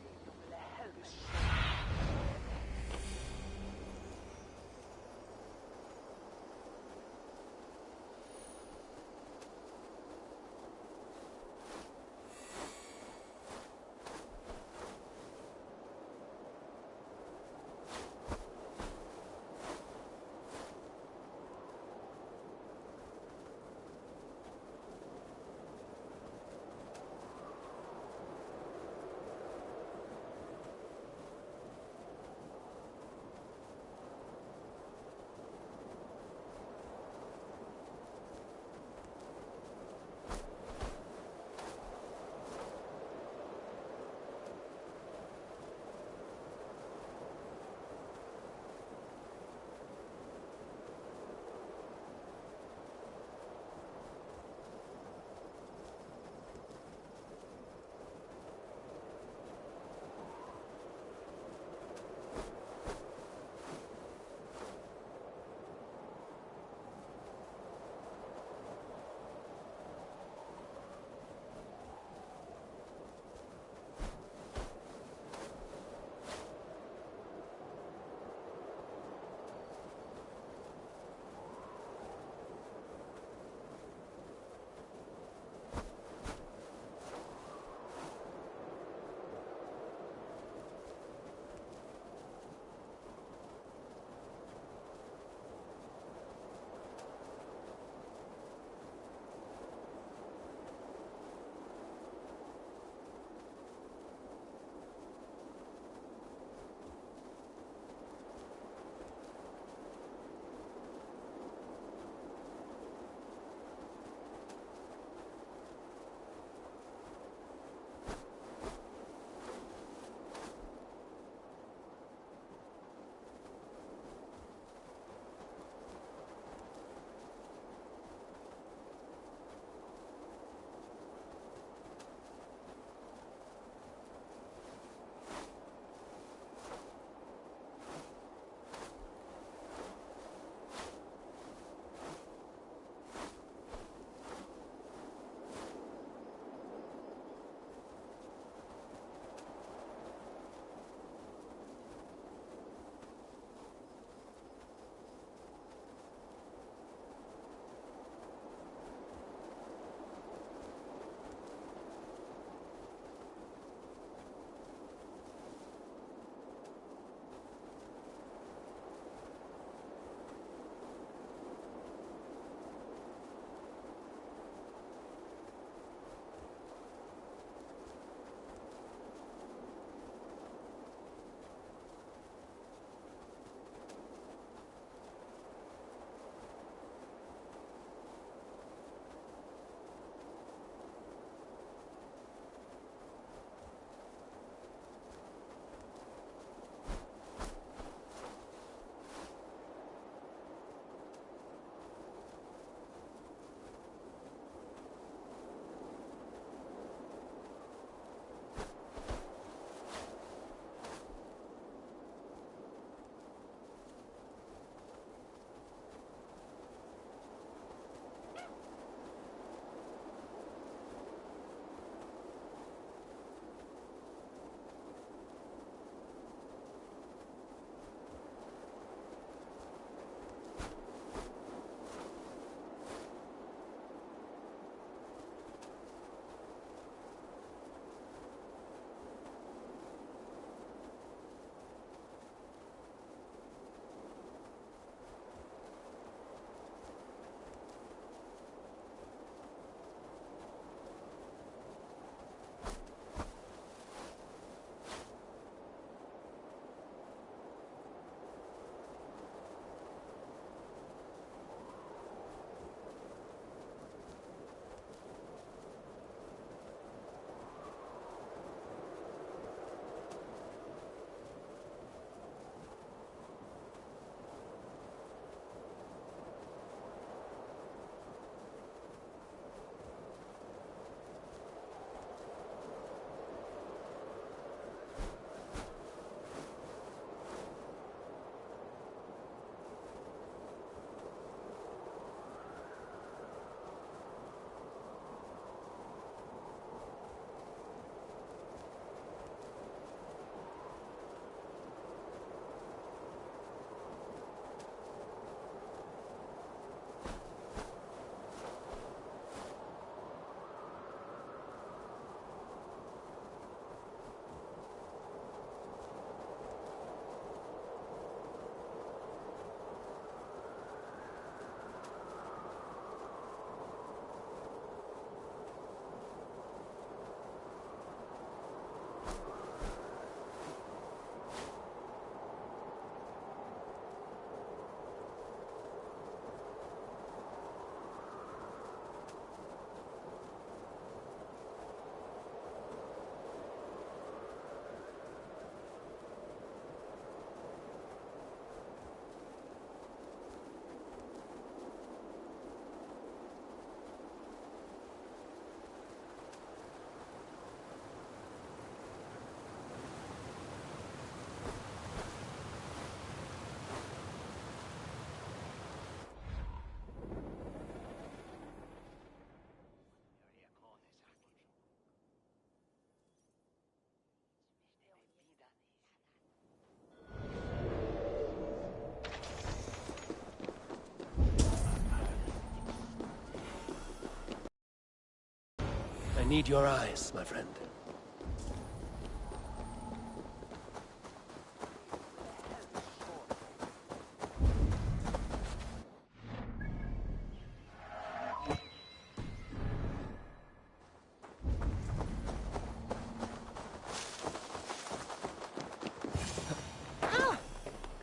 I need your eyes, my friend.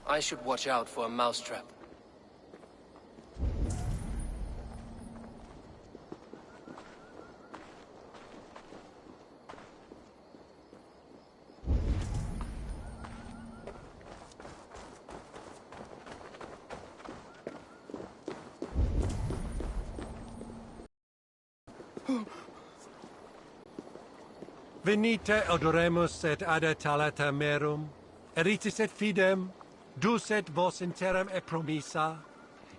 I should watch out for a mousetrap. Venite odoremus et ada talata merum, eritis et fidem, ducet vos interim e promissa,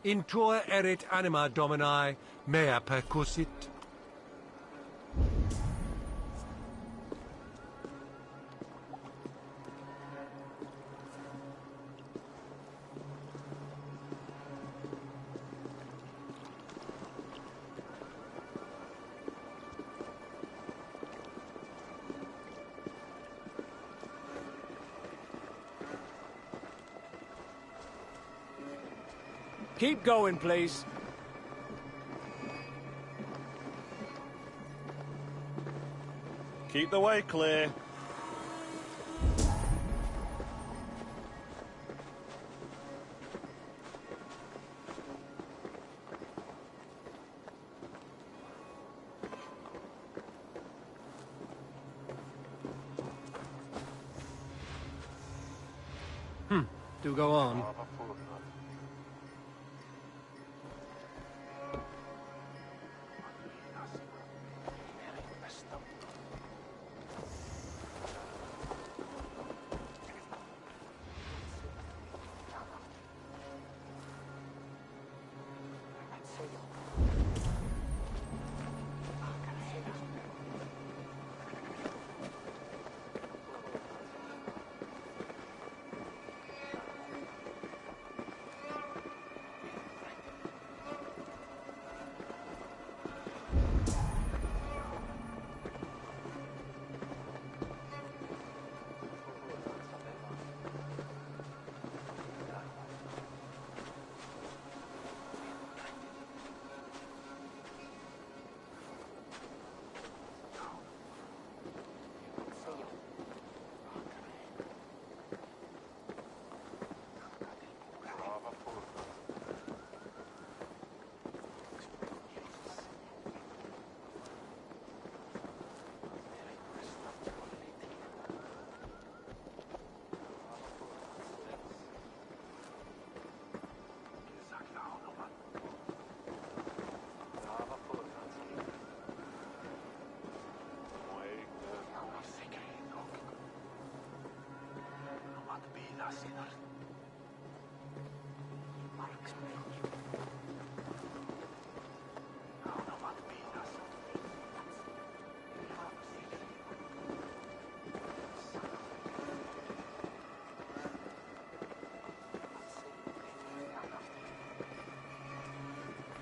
in tua erit anima Domini, mea percussit. Keep going, please. Keep the way clear. Do go on.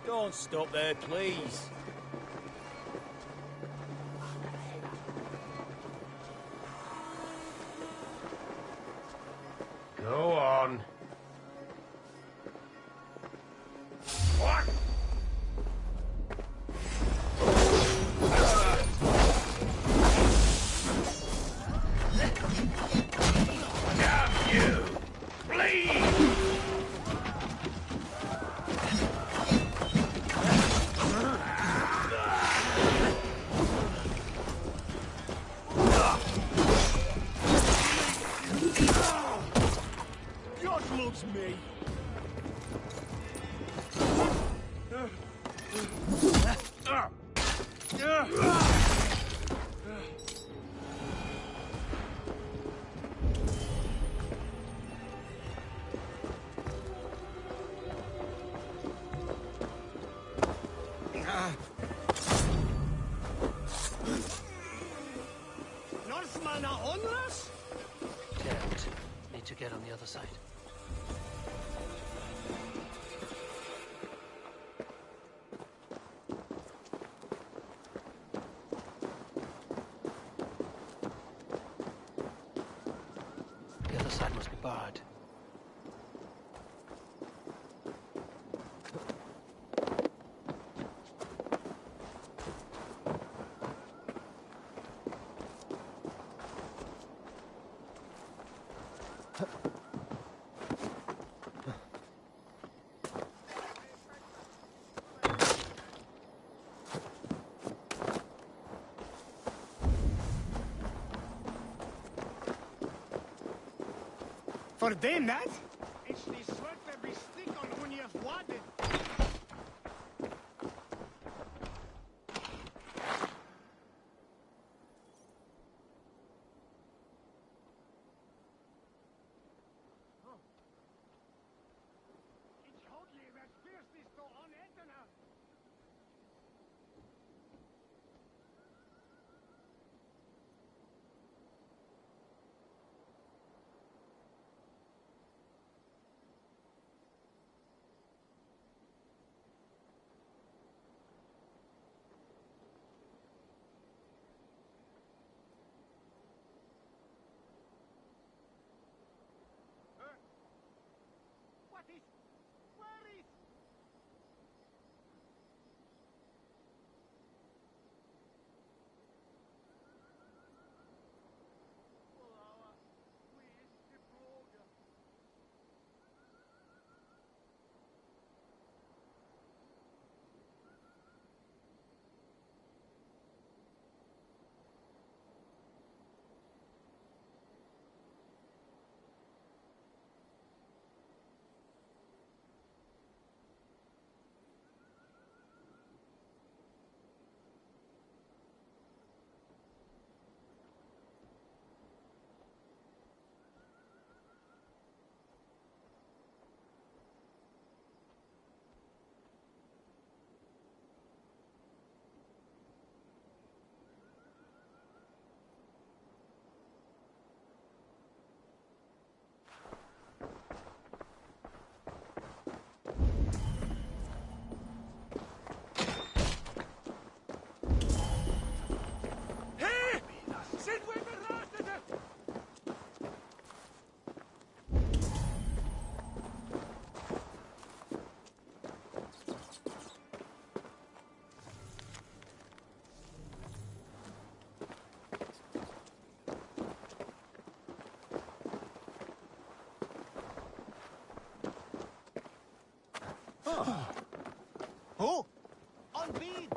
Don't stop there, please. Go on. What? Damn you! Bleed! God loves me. Northmen are homeless? Can't. Need to get on the other side. side must be barred. For them, that? It's the sweat every stick on when you have wadded. It's hotly red fiercely so on Etna. What is? Where is? Oh! On beat!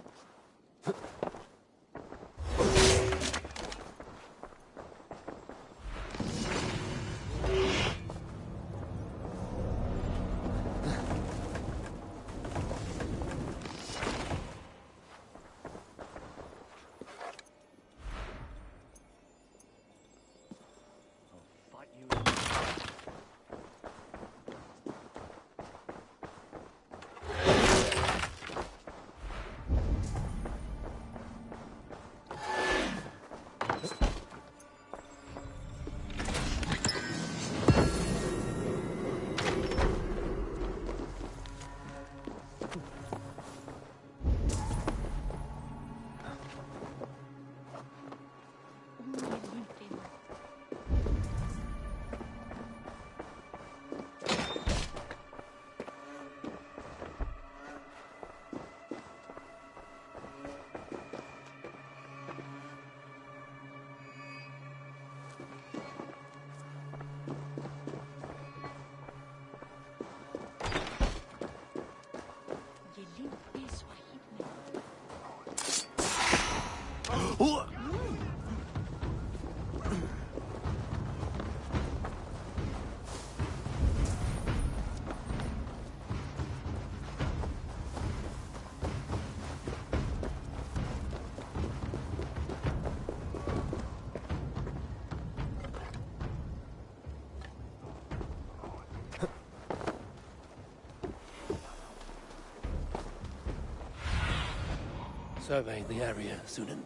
Survey the area, Sunan.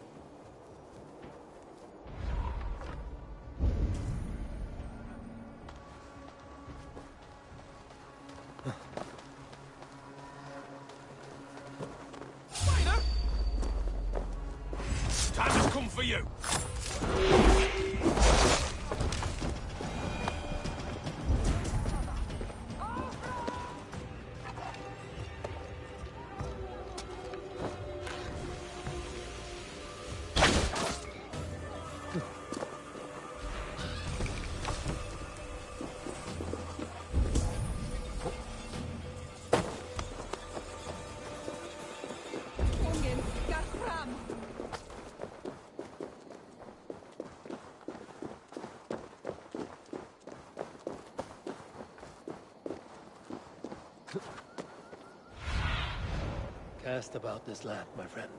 Time has come for you. Cast about this land, my friend.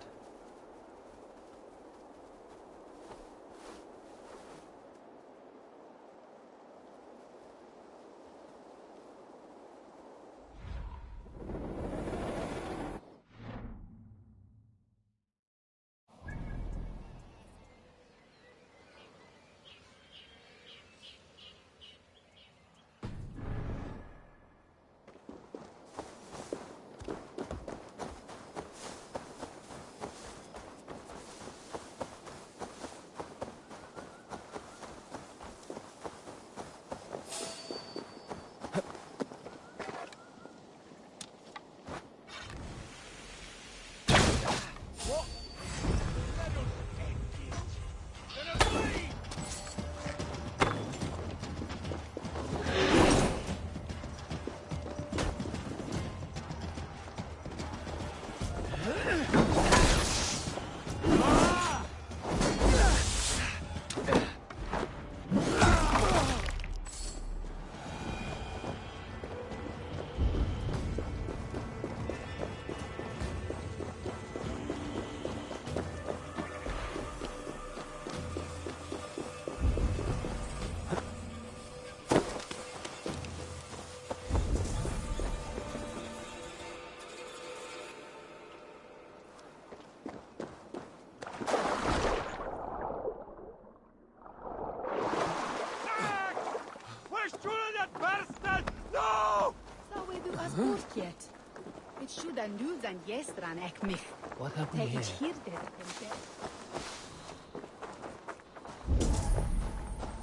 Het should dan nu zijn jestran ek mich. What have we here?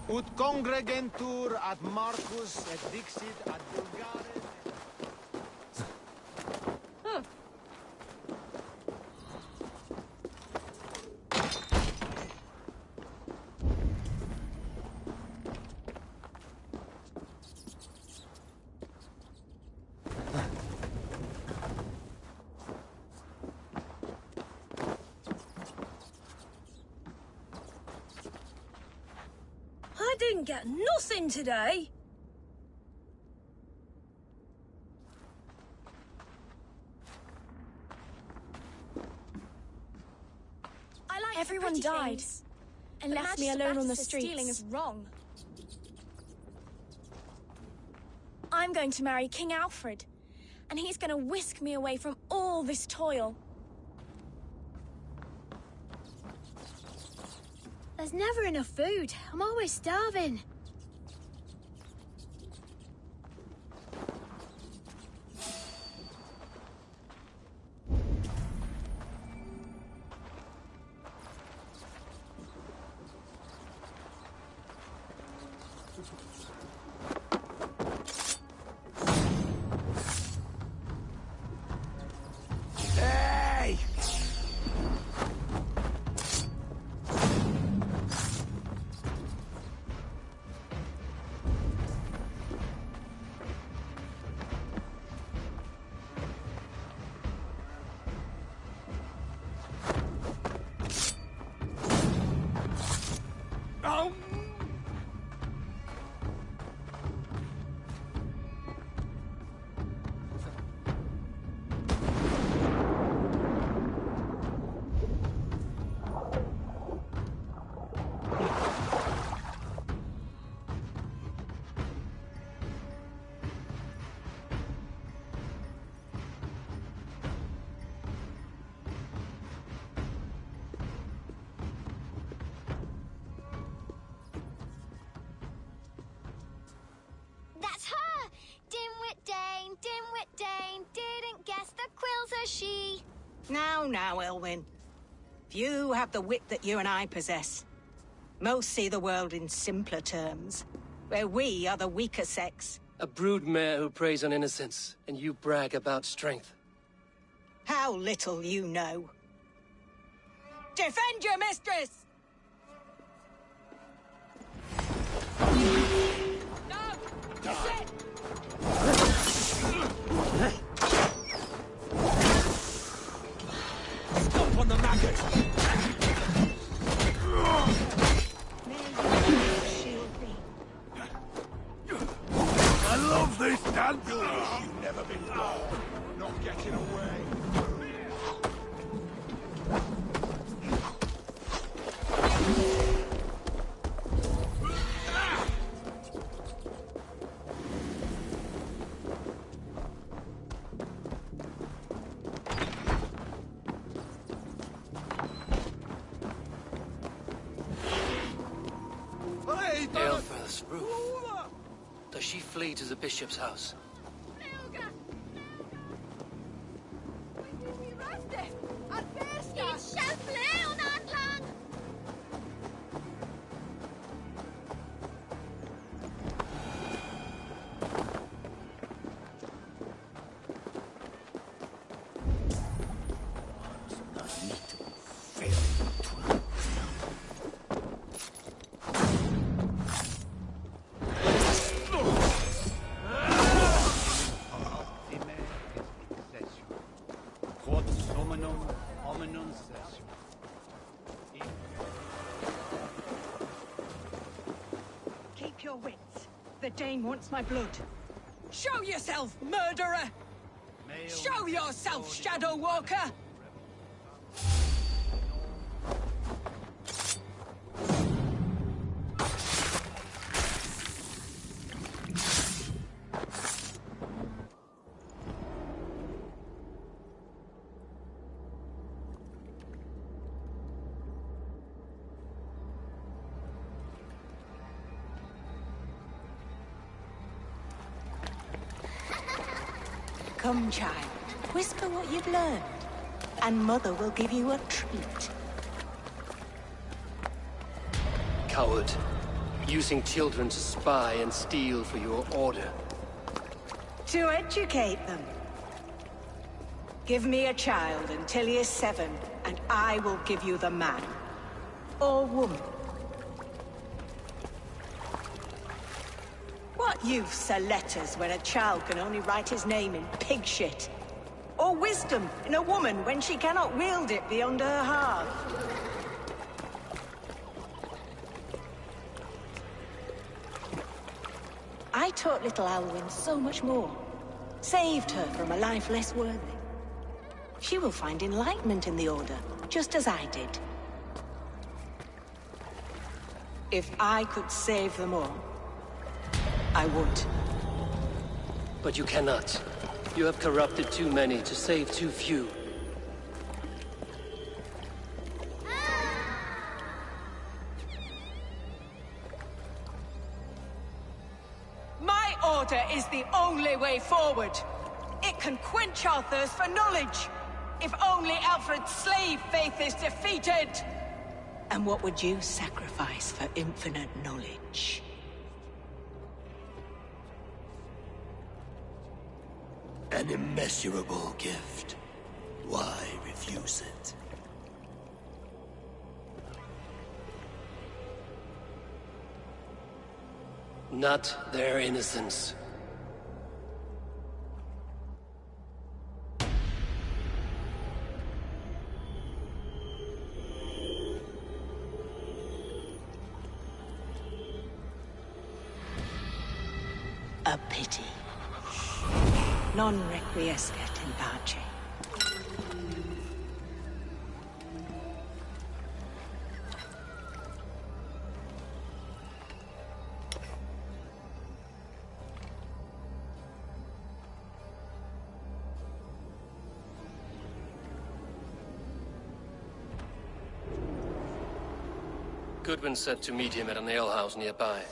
Ut congregentur ad Marcus et dixit ad Bulgares. I didn't get nothing today. Everyone died and left me alone on the streets. Stealing is wrong. I'm going to marry King Alfred, and he's going to whisk me away from all this toil. There's never enough food. I'm always starving. Dimwit Dane, didn't guess the quill's a she. Now, Elwyn. Few have the wit that you and I possess. Most see the world in simpler terms, where we are the weaker sex. A broodmare who preys on innocence, and you brag about strength. How little you know. Defend your mistress! Stop on the maggot! I love this dance! You've never been born. Not getting away. this roof? Does she flee to the bishop's house? Keep your wits. The Dane wants my blood. Show yourself, murderer! Show yourself, Shadow Walker! Come, child. Whisper what you've learned, and Mother will give you a treat. Coward. Using children to spy and steal for your order. To educate them. Give me a child until he is 7, and I will give you the man. Or woman. What use are letters when a child can only write his name in pig shit? Or wisdom in a woman when she cannot wield it beyond her heart? I taught little Alwyn so much more. Saved her from a life less worthy. She will find enlightenment in the Order, just as I did. If I could save them all, I would. But you cannot. You have corrupted too many to save too few. My order is the only way forward. It can quench our thirst for knowledge. If only Alfred's slave faith is defeated. And what would you sacrifice for infinite knowledge? An immeasurable gift. Why refuse it? Not their innocence. A pity. Non requiescat in pace. Goodwin said to meet him at an alehouse nearby.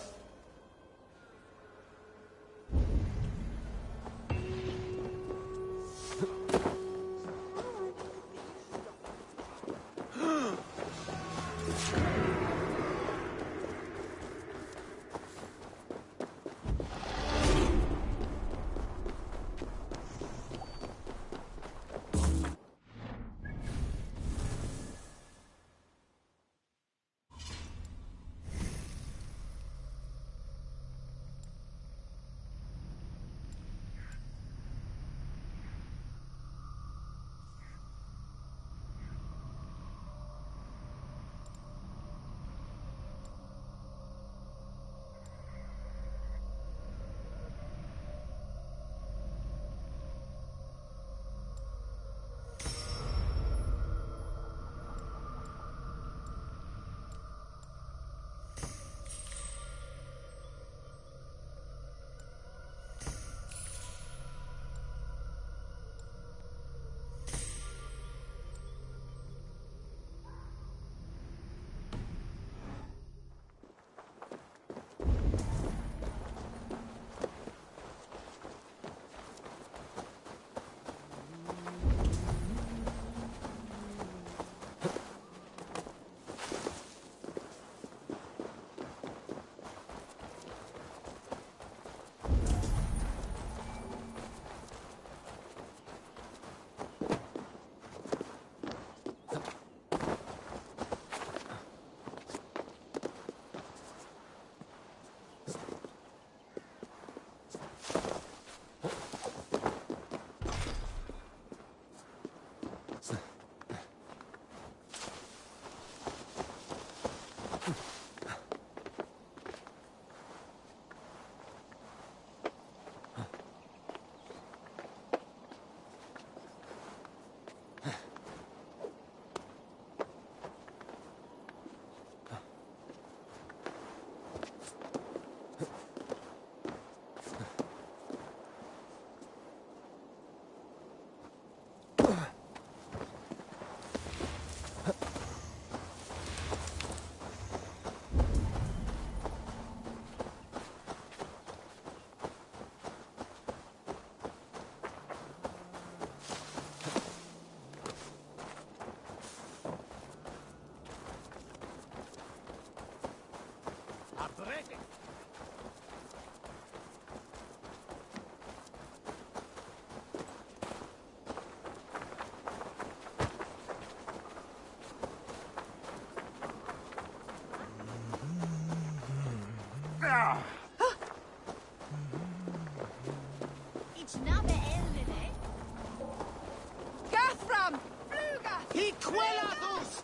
Iquelatus!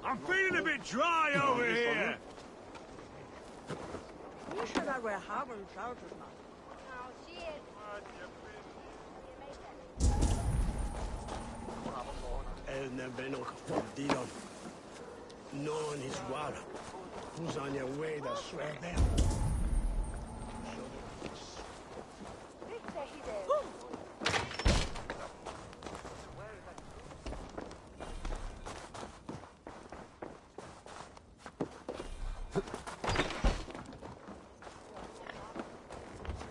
I'm feeling a bit dry over here. El nebeno fodidon. Non is war. Who's on your way to swear them?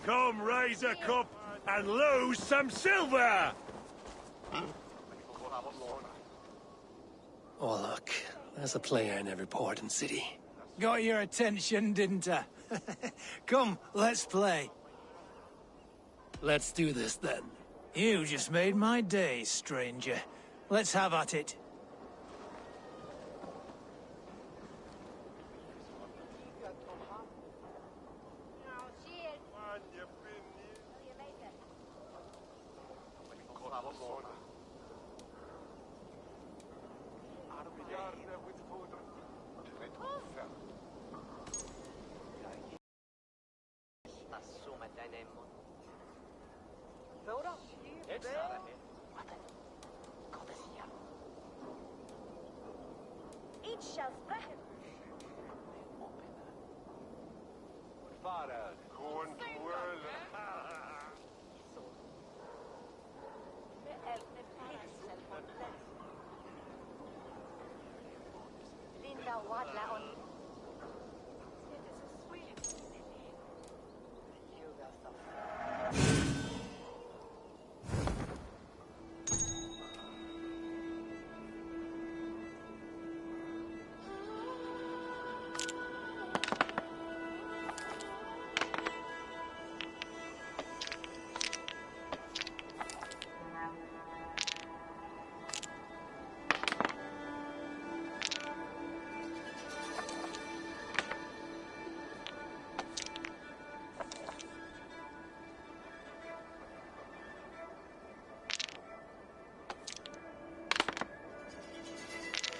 Come raise a cup and lose some silver! Oh, look. There's a player in every port and city. Got your attention, didn't I? Come, let's play. Let's do this, then. You just made my day, stranger. Let's have at it.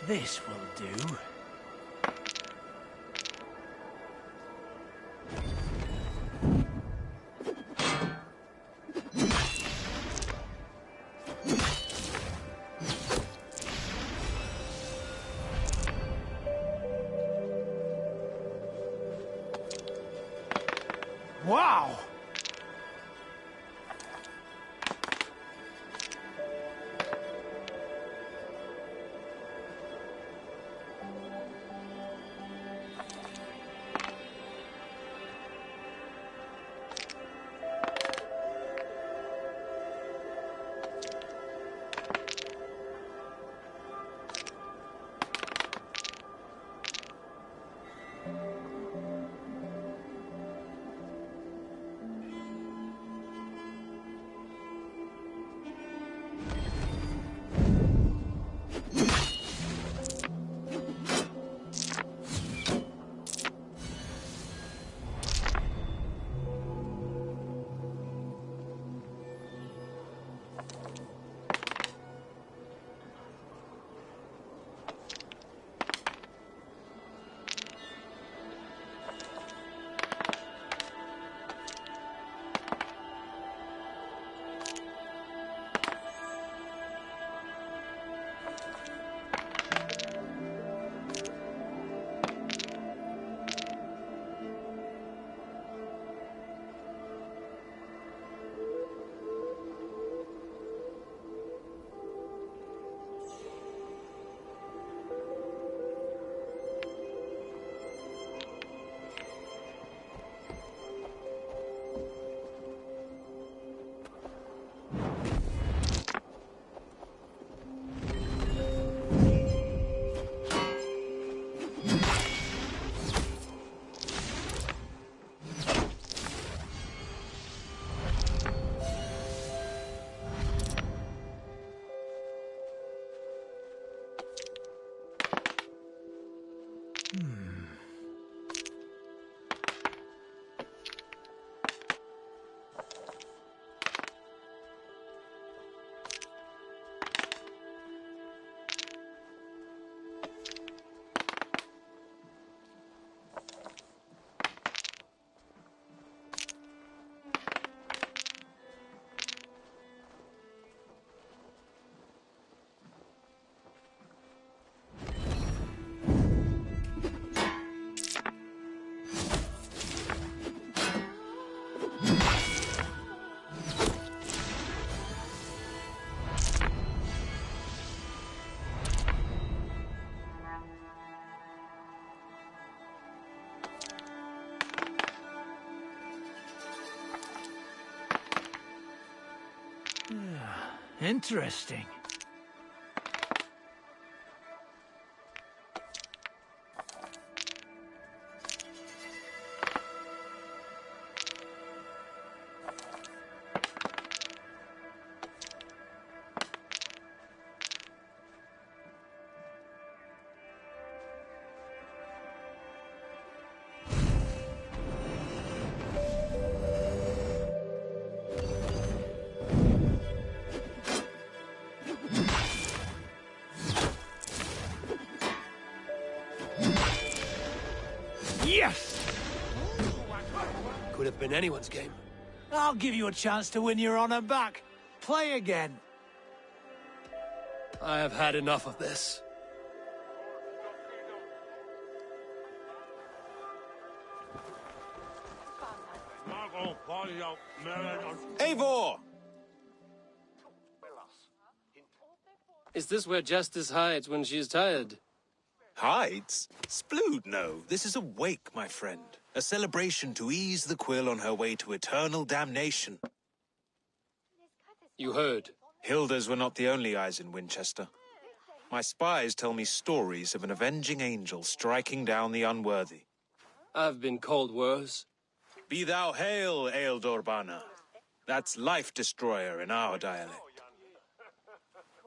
This will do. Wow! Interesting. Yes! Could have been anyone's game. I'll give you a chance to win your honor back. Play again. I have had enough of this. Eivor! Is this where Justice hides when she is tired? Hides? Splood, no. This is a wake, my friend. A celebration to ease the quill on her way to eternal damnation. You heard. Hilda's were not the only eyes in Winchester. My spies tell me stories of an avenging angel striking down the unworthy. I've been called worse. Be thou hail, Ealdor Bana. That's Life Destroyer in our dialect.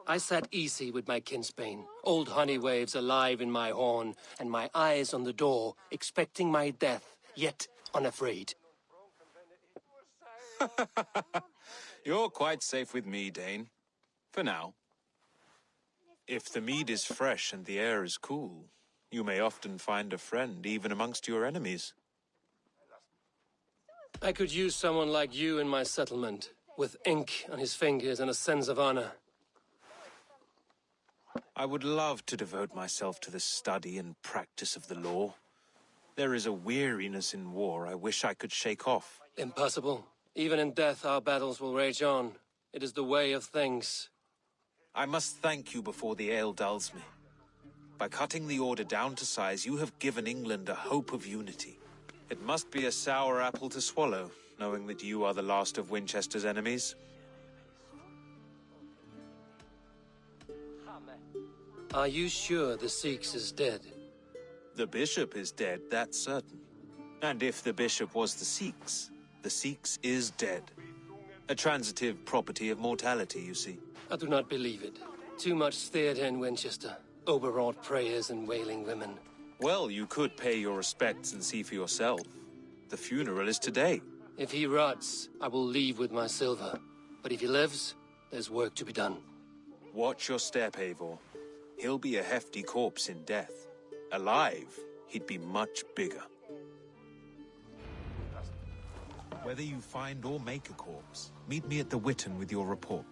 I sat easy with my kinsbane, old honey waves alive in my horn, and my eyes on the door, expecting my death, yet unafraid. You're quite safe with me, Dane. For now. If the mead is fresh and the air is cool, you may often find a friend even amongst your enemies. I could use someone like you in my settlement, with ink on his fingers and a sense of honor. I would love to devote myself to the study and practice of the law. There is a weariness in war I wish I could shake off. Impossible. Even in death, our battles will rage on. It is the way of things. I must thank you before the ale dulls me. By cutting the order down to size, you have given England a hope of unity. It must be a sour apple to swallow, knowing that you are the last of Winchester's enemies. Are you sure the Sikhs is dead? The bishop is dead, that's certain. And if the bishop was the Sikhs is dead. A transitive property of mortality, you see. I do not believe it. Too much theatre in Winchester. Overwrought prayers and wailing women. Well, you could pay your respects and see for yourself. The funeral is today. If he rots, I will leave with my silver. But if he lives, there's work to be done. Watch your step, Eivor. He'll be a hefty corpse in death. Alive, he'd be much bigger. Whether you find or make a corpse, meet me at the Witten with your report.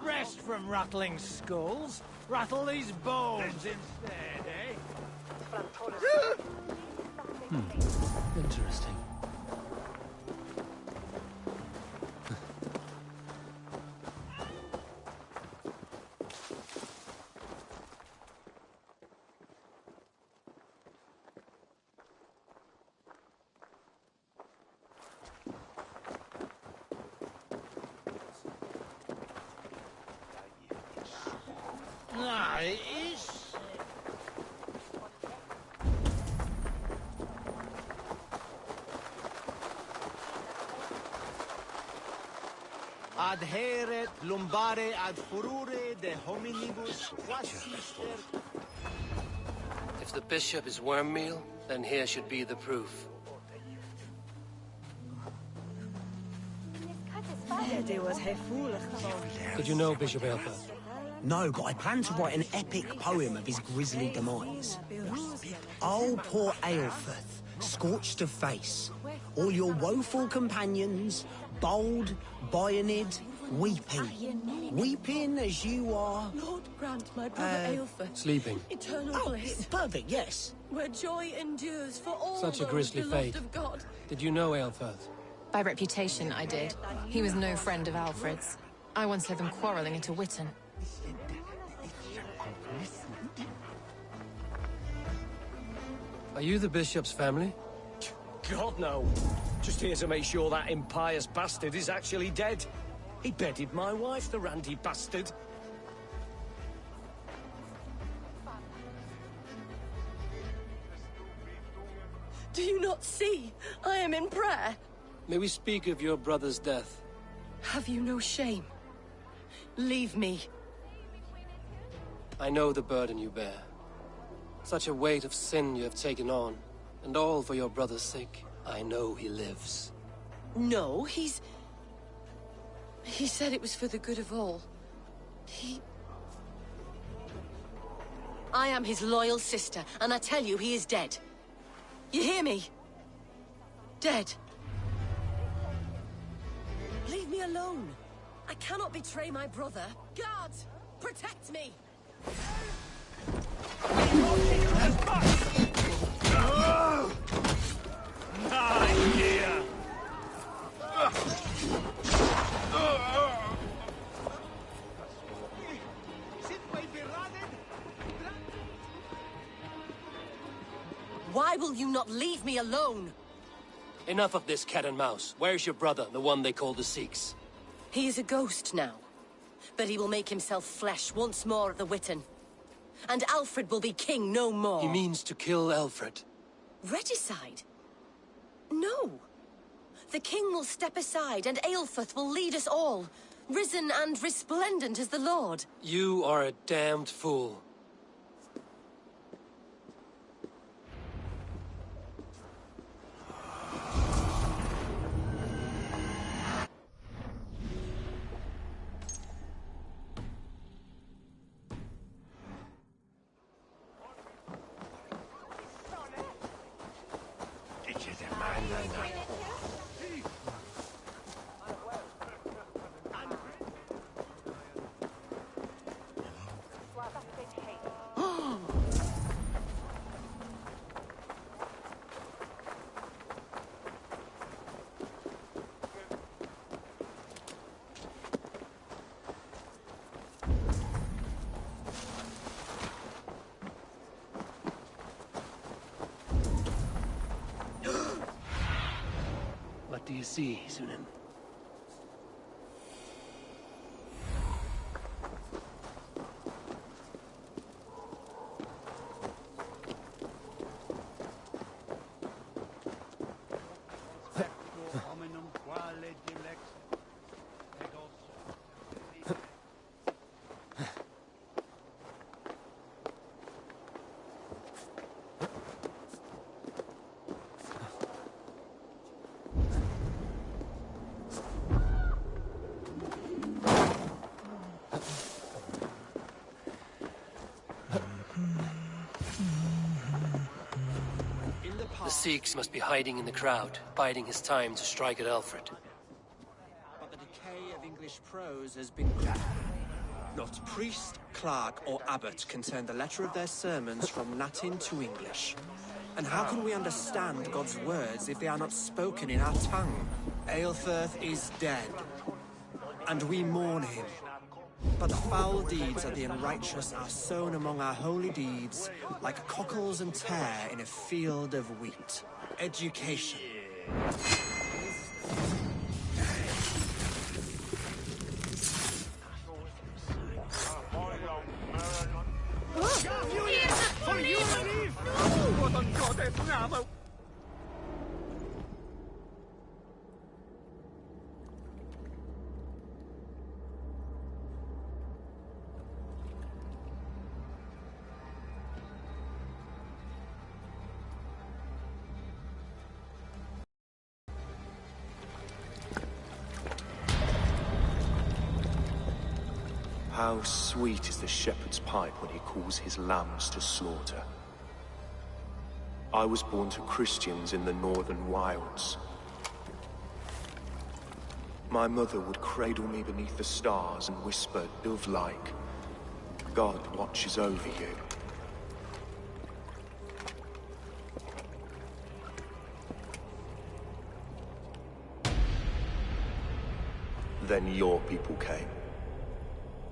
Rest from rattling skulls. Rattle these bones instead, eh? Interesting. Adheret lumbare ad furore de hominibus quasister. If the bishop is worm meal, then here should be the proof. Did you know Bishop Aelfirth? No, but I plan to write an epic poem of his grisly demise. Oh, poor Aelfirth, scorched of face. All your woeful companions, bold, Bionid, weeping. Weeping as you are... Lord grant my brother Aelfirth sleeping. Eternal bliss. Perfect, yes. Where joy endures for all Such a those grisly beloved fate. of God. Did you know Aelfirth? By reputation, I did. He was no friend of Alfred's. I once heard them quarrelling at a Witten. Are you the bishop's family? God, no. Just here to make sure that impious bastard is actually dead. He bedded my wife, the randy bastard. Do you not see? I am in prayer. May we speak of your brother's death? Have you no shame? Leave me. I know the burden you bear. Such a weight of sin you have taken on, and all for your brother's sake. I know he lives. No, He said it was for the good of all. I am his loyal sister, and I tell you, he is dead. You hear me? Dead. Leave me alone. I cannot betray my brother. Guards, protect me! Why will you not leave me alone? Enough of this cat and mouse. Where's your brother, the one they call the Sikhs? He is a ghost now. But he will make himself flesh once more at the Witten. And Alfred will be king no more. He means to kill Alfred. Regicide? No. The king will step aside, and Aelfrith will lead us all, risen and resplendent as the Lord. You are a damned fool. What do you see, Sunan? The Sikhs must be hiding in the crowd, biding his time to strike at Alfred. But the decay of English prose has been gradual. Not priest, clerk, or abbot can turn the letter of their sermons from Latin to English. And how can we understand God's words if they are not spoken in our tongue? Aelfrith is dead, and we mourn him. But the foul deeds of the unrighteous are sown among our holy deeds, like cockles and tare in a field of wheat. Education. How sweet is the shepherd's pipe when he calls his lambs to slaughter. I was born to Christians in the northern wilds. My mother would cradle me beneath the stars and whisper, dove-like, God watches over you. Then your people came.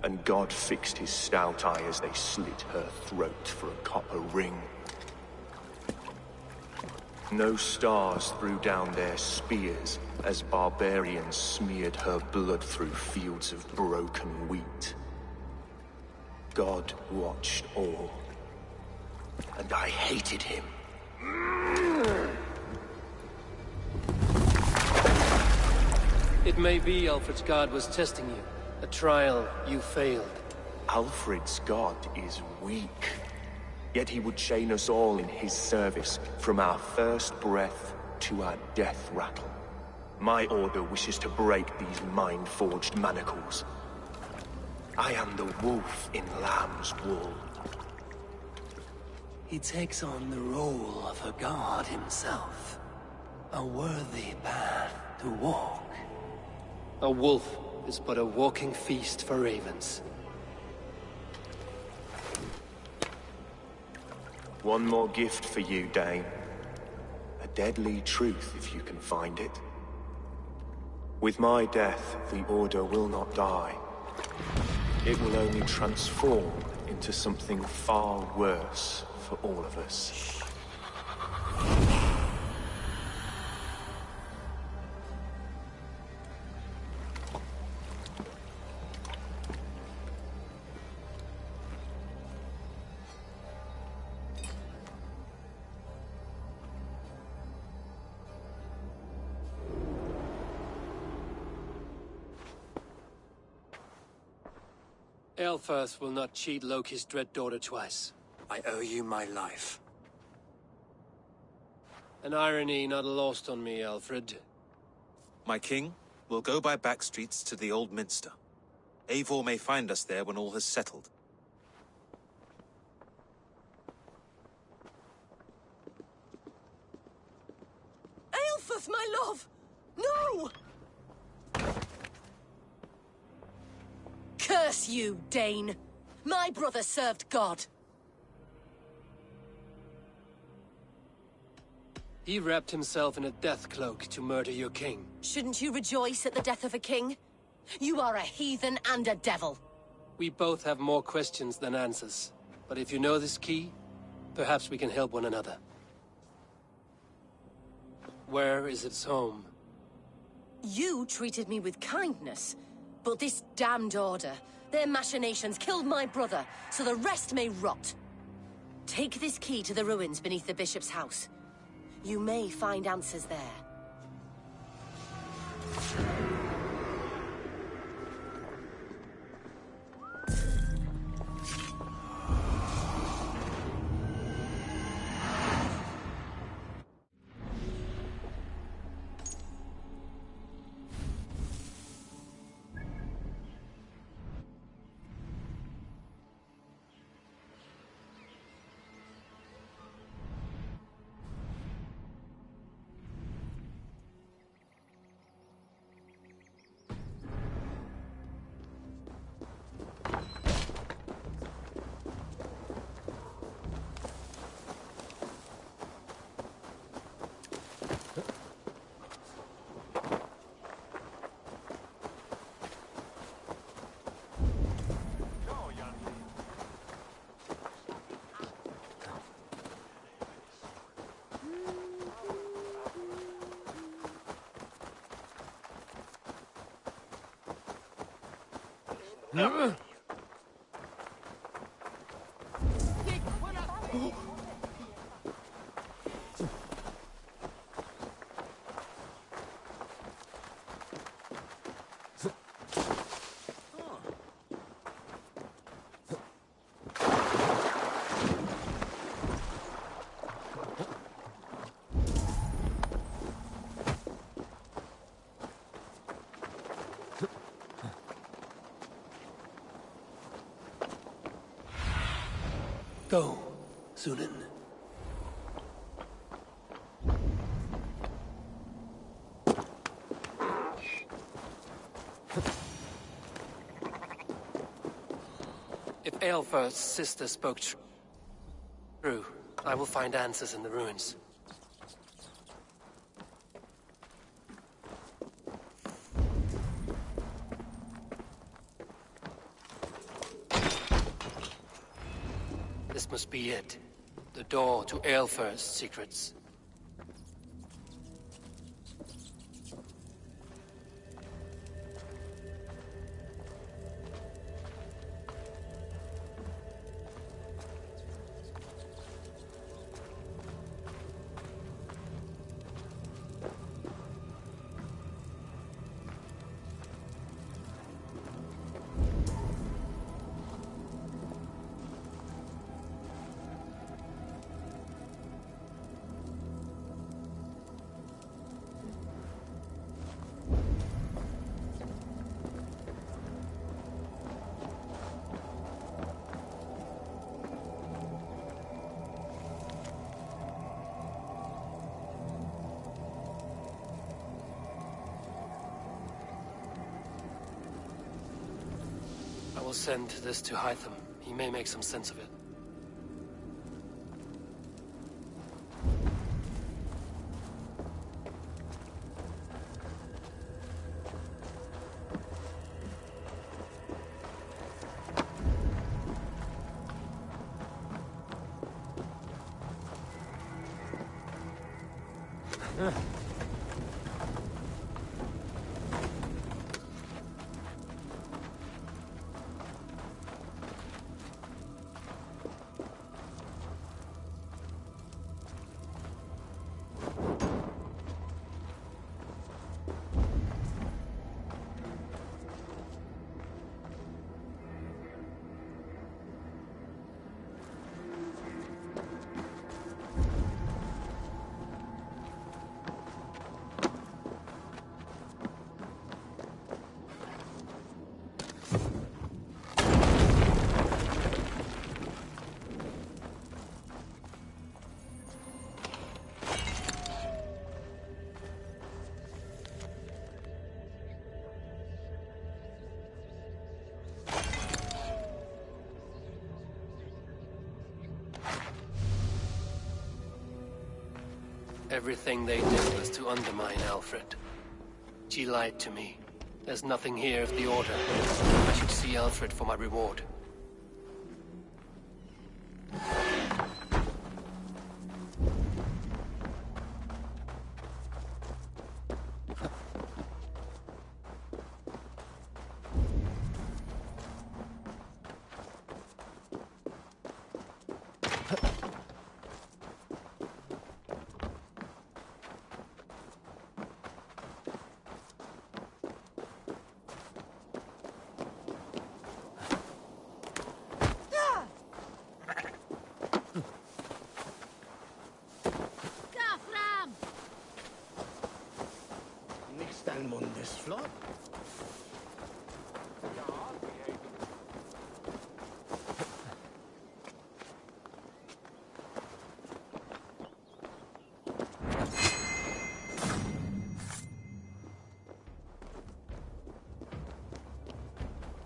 And God fixed his stout eye as they slit her throat for a copper ring. No stars threw down their spears as barbarians smeared her blood through fields of broken wheat. God watched all, and I hated him. It may be Alfred's god was testing you. A trial you failed. Alfred's god is weak. Yet he would chain us all in his service, from our first breath to our death rattle. My order wishes to break these mind-forged manacles. I am the wolf in lamb's wool. He takes on the role of a god himself. A worthy path to walk. A wolf is but a walking feast for ravens. One more gift for you, Dane. A deadly truth, if you can find it. With my death, the Order will not die. It will only transform into something far worse for all of us. Aelfirth will not cheat Loki's dread daughter twice. I owe you my life. An irony not lost on me, Alfred. My king, we'll go by back streets to the Old Minster. Eivor may find us there when all has settled. Aelfirth, my love! No! Curse you, Dane! My brother served God. He wrapped himself in a death cloak to murder your king. Shouldn't you rejoice at the death of a king? You are a heathen and a devil. We both have more questions than answers. But if you know this key, perhaps we can help one another. Where is its home? You treated me with kindness, but this damned Order, their machinations killed my brother, so the rest may rot. Take this key to the ruins beneath the bishop's house. You may find answers there. Go, Sunan. If Aelfirth's sister spoke true, I will find answers in the ruins. This must be it. The door to Aelfirth's secrets. send this to Hytham. He may make some sense of it. Everything they did was to undermine Alfred. She lied to me. There's nothing here of the Order. I should see Alfred for my reward.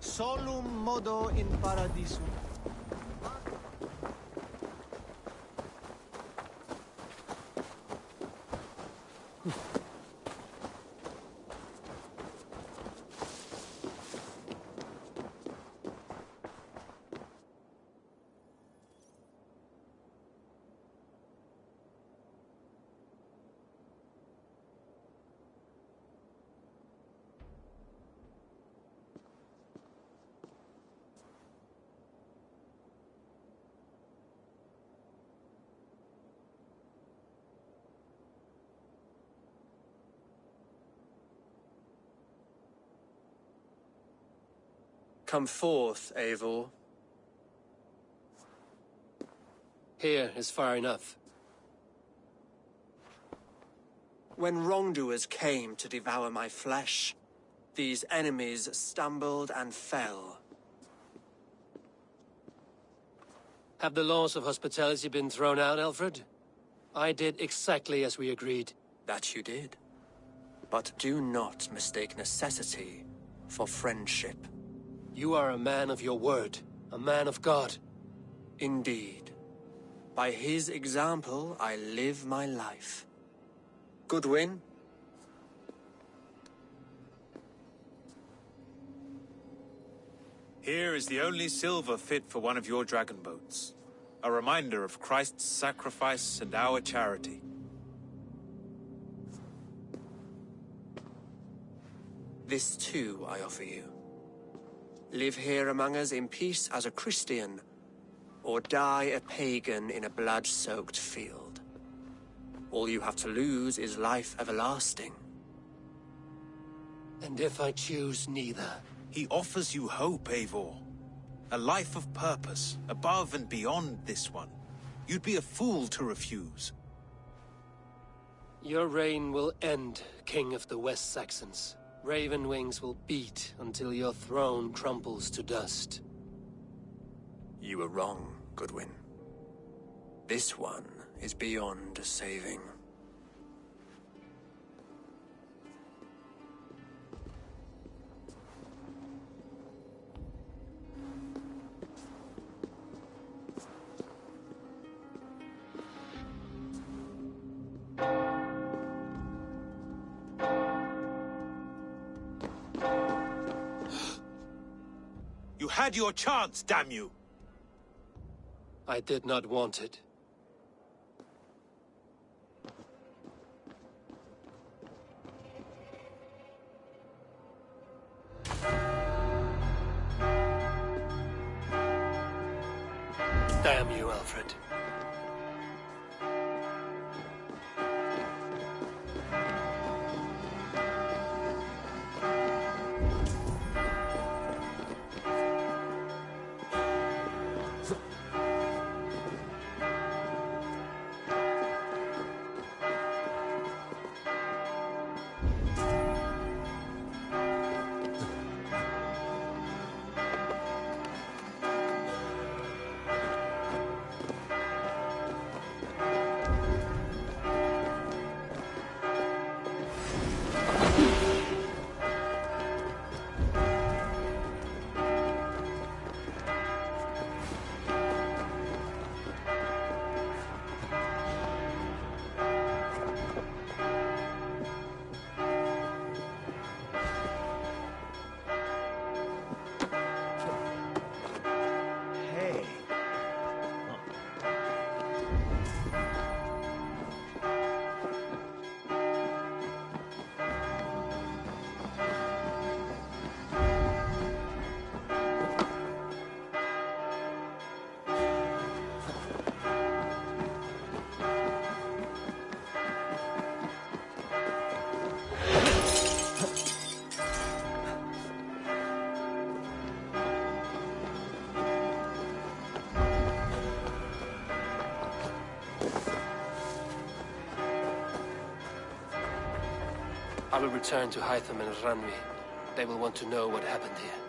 Solum modo in paradisum. Come forth, Eivor. Here is far enough. When wrongdoers came to devour my flesh, these enemies stumbled and fell. Have the laws of hospitality been thrown out, Alfred? I did exactly as we agreed. That you did. But do not mistake necessity for friendship. You are a man of your word, a man of God. Indeed. By his example, I live my life. Goodwin? Here is the only silver fit for one of your dragon boats. A reminder of Christ's sacrifice and our charity. This too I offer you. Live here among us in peace as a Christian, or die a pagan in a blood-soaked field. All you have to lose is life everlasting. And if I choose neither? He offers you hope, Eivor. A life of purpose, above and beyond this one. You'd be a fool to refuse. Your reign will end, King of the West Saxons. Raven wings will beat until your throne crumbles to dust. You were wrong, Goodwin. This one is beyond saving. had your chance, damn you! I did not want it. Damn you, Alfred. I will return to Hytham and Ranvi. They will want to know what happened here.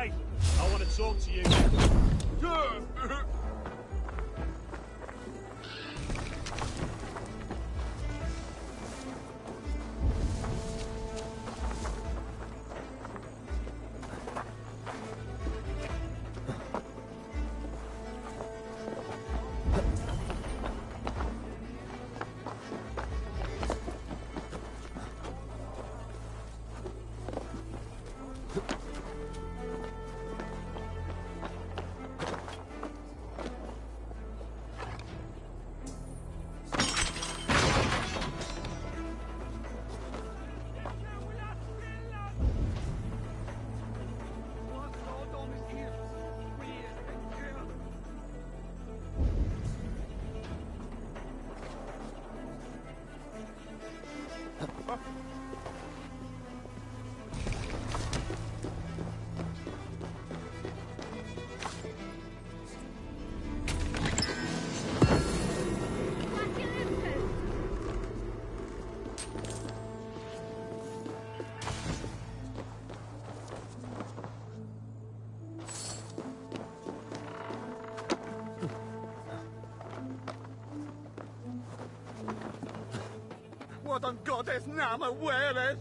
Hey, I want to talk to you. What on God's name where is?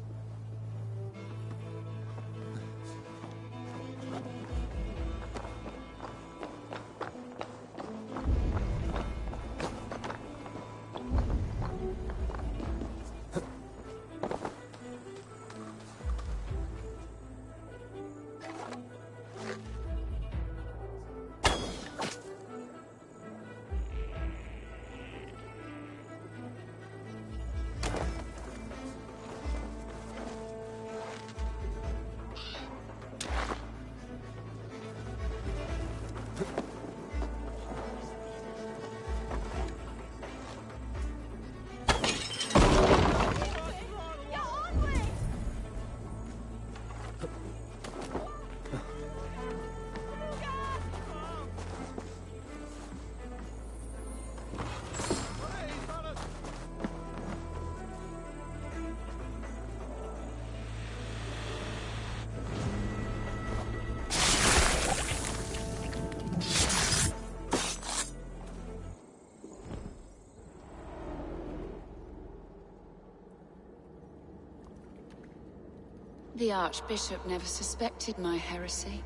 The Archbishop never suspected my heresy.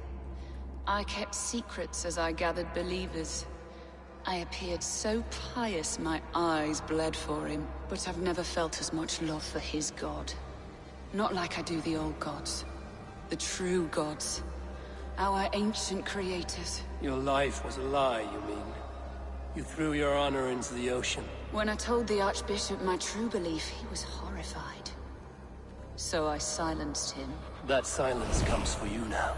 I kept secrets as I gathered believers. I appeared so pious my eyes bled for him, but I've never felt as much love for his god. Not like I do the old gods. The true gods. Our ancient creators. Your life was a lie, you mean? You threw your honor into the ocean. When I told the Archbishop my true belief, he was horrified. So I silenced him. That silence comes for you now.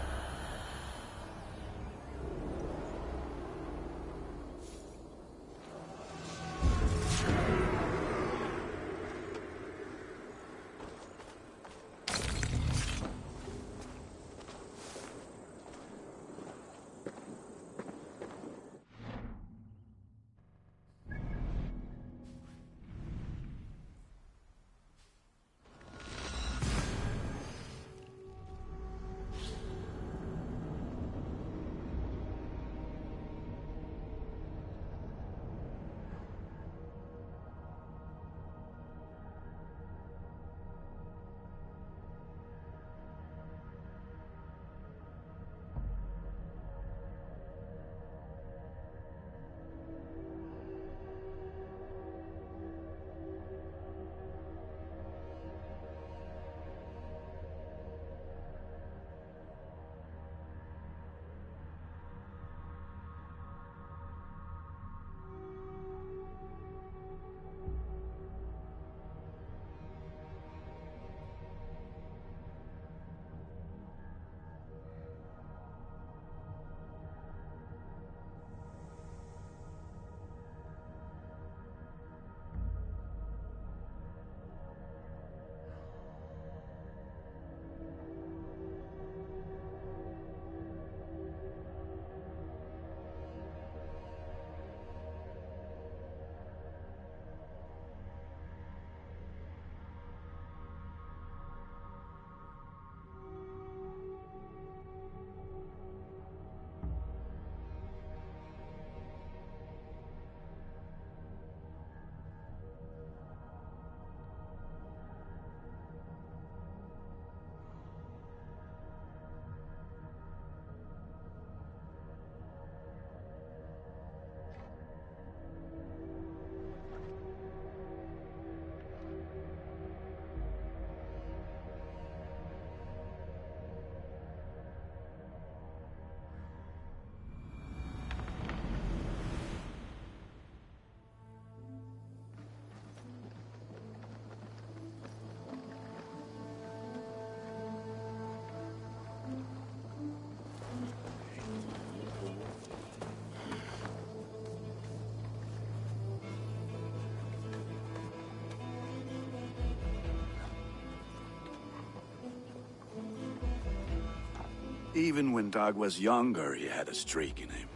Even when Dag was younger, he had a streak in him.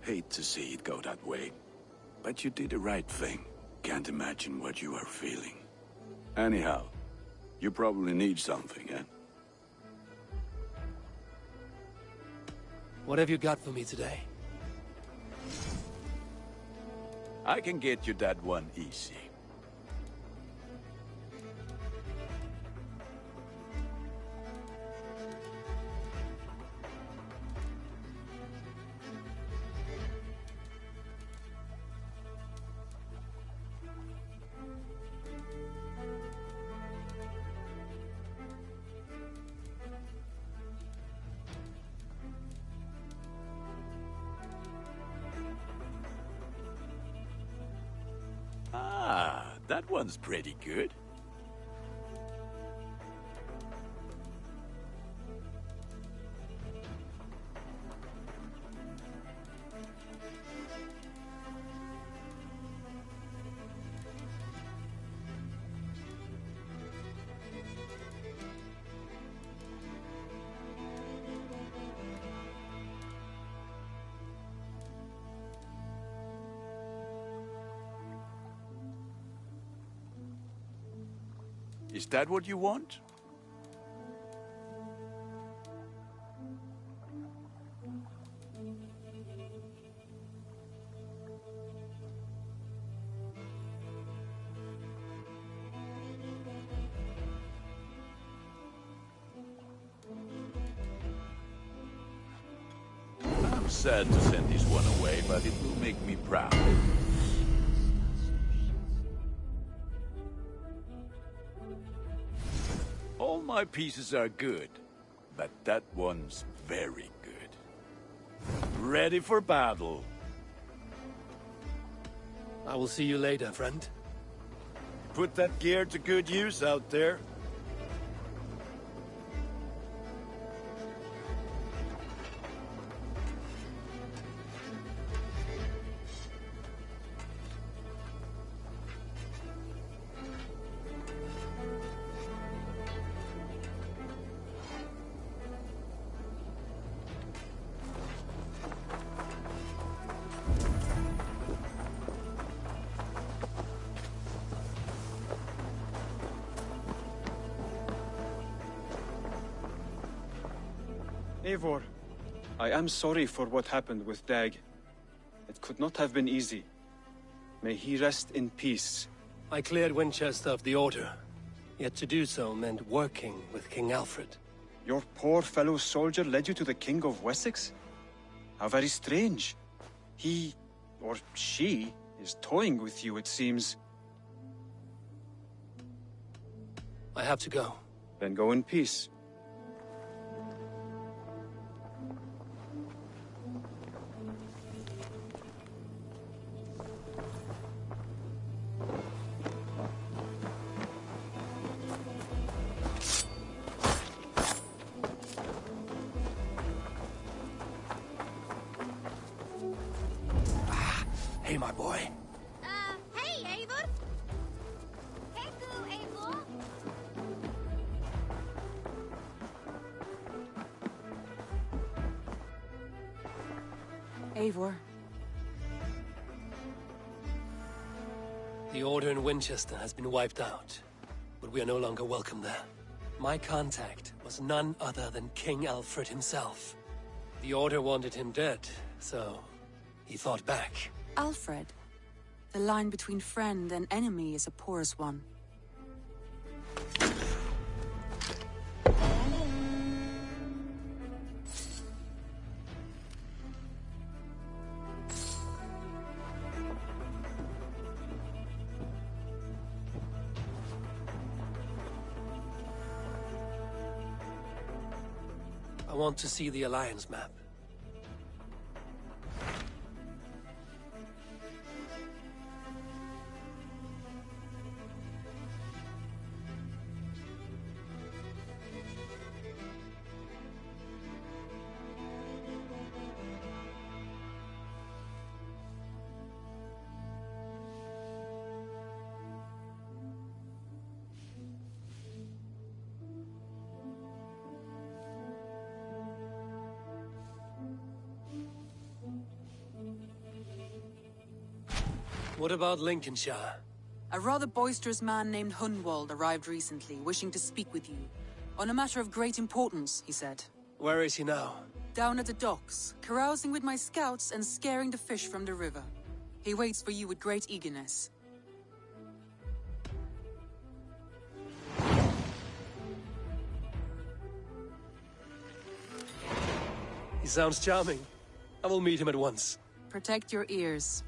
Hate to see it go that way. But you did the right thing. Can't imagine what you are feeling. Anyhow, you probably need something, eh? What have you got for me today? I can get you that one easy. Ah, that one's pretty good. Is that what you want? I'm sad to send this one away, but it will make me proud. All my pieces are good, but that one's very good. Ready for battle. I will see you later, friend. Put that gear to good use out there. Eivor, I am sorry for what happened with Dag. It could not have been easy. May he rest in peace. I cleared Winchester of the Order. Yet to do so meant working with King Alfred. Your poor fellow soldier led you to the King of Wessex? How very strange. He, or she, is toying with you, it seems. I have to go. Then go in peace. Hey, my boy. Hey, Eivor! Heku, Eivor! Eivor. The Order in Winchester has been wiped out, but we are no longer welcome there. My contact was none other than King Alfred himself. The Order wanted him dead, so he fought back. Alfred. The line between friend and enemy is a porous one. I want to see the Alliance map. What about Lincolnshire? A rather boisterous man named Hunwald arrived recently, wishing to speak with you. On a matter of great importance, he said. Where is he now? Down at the docks, carousing with my scouts and scaring the fish from the river. He waits for you with great eagerness. He sounds charming. I will meet him at once. Protect your ears.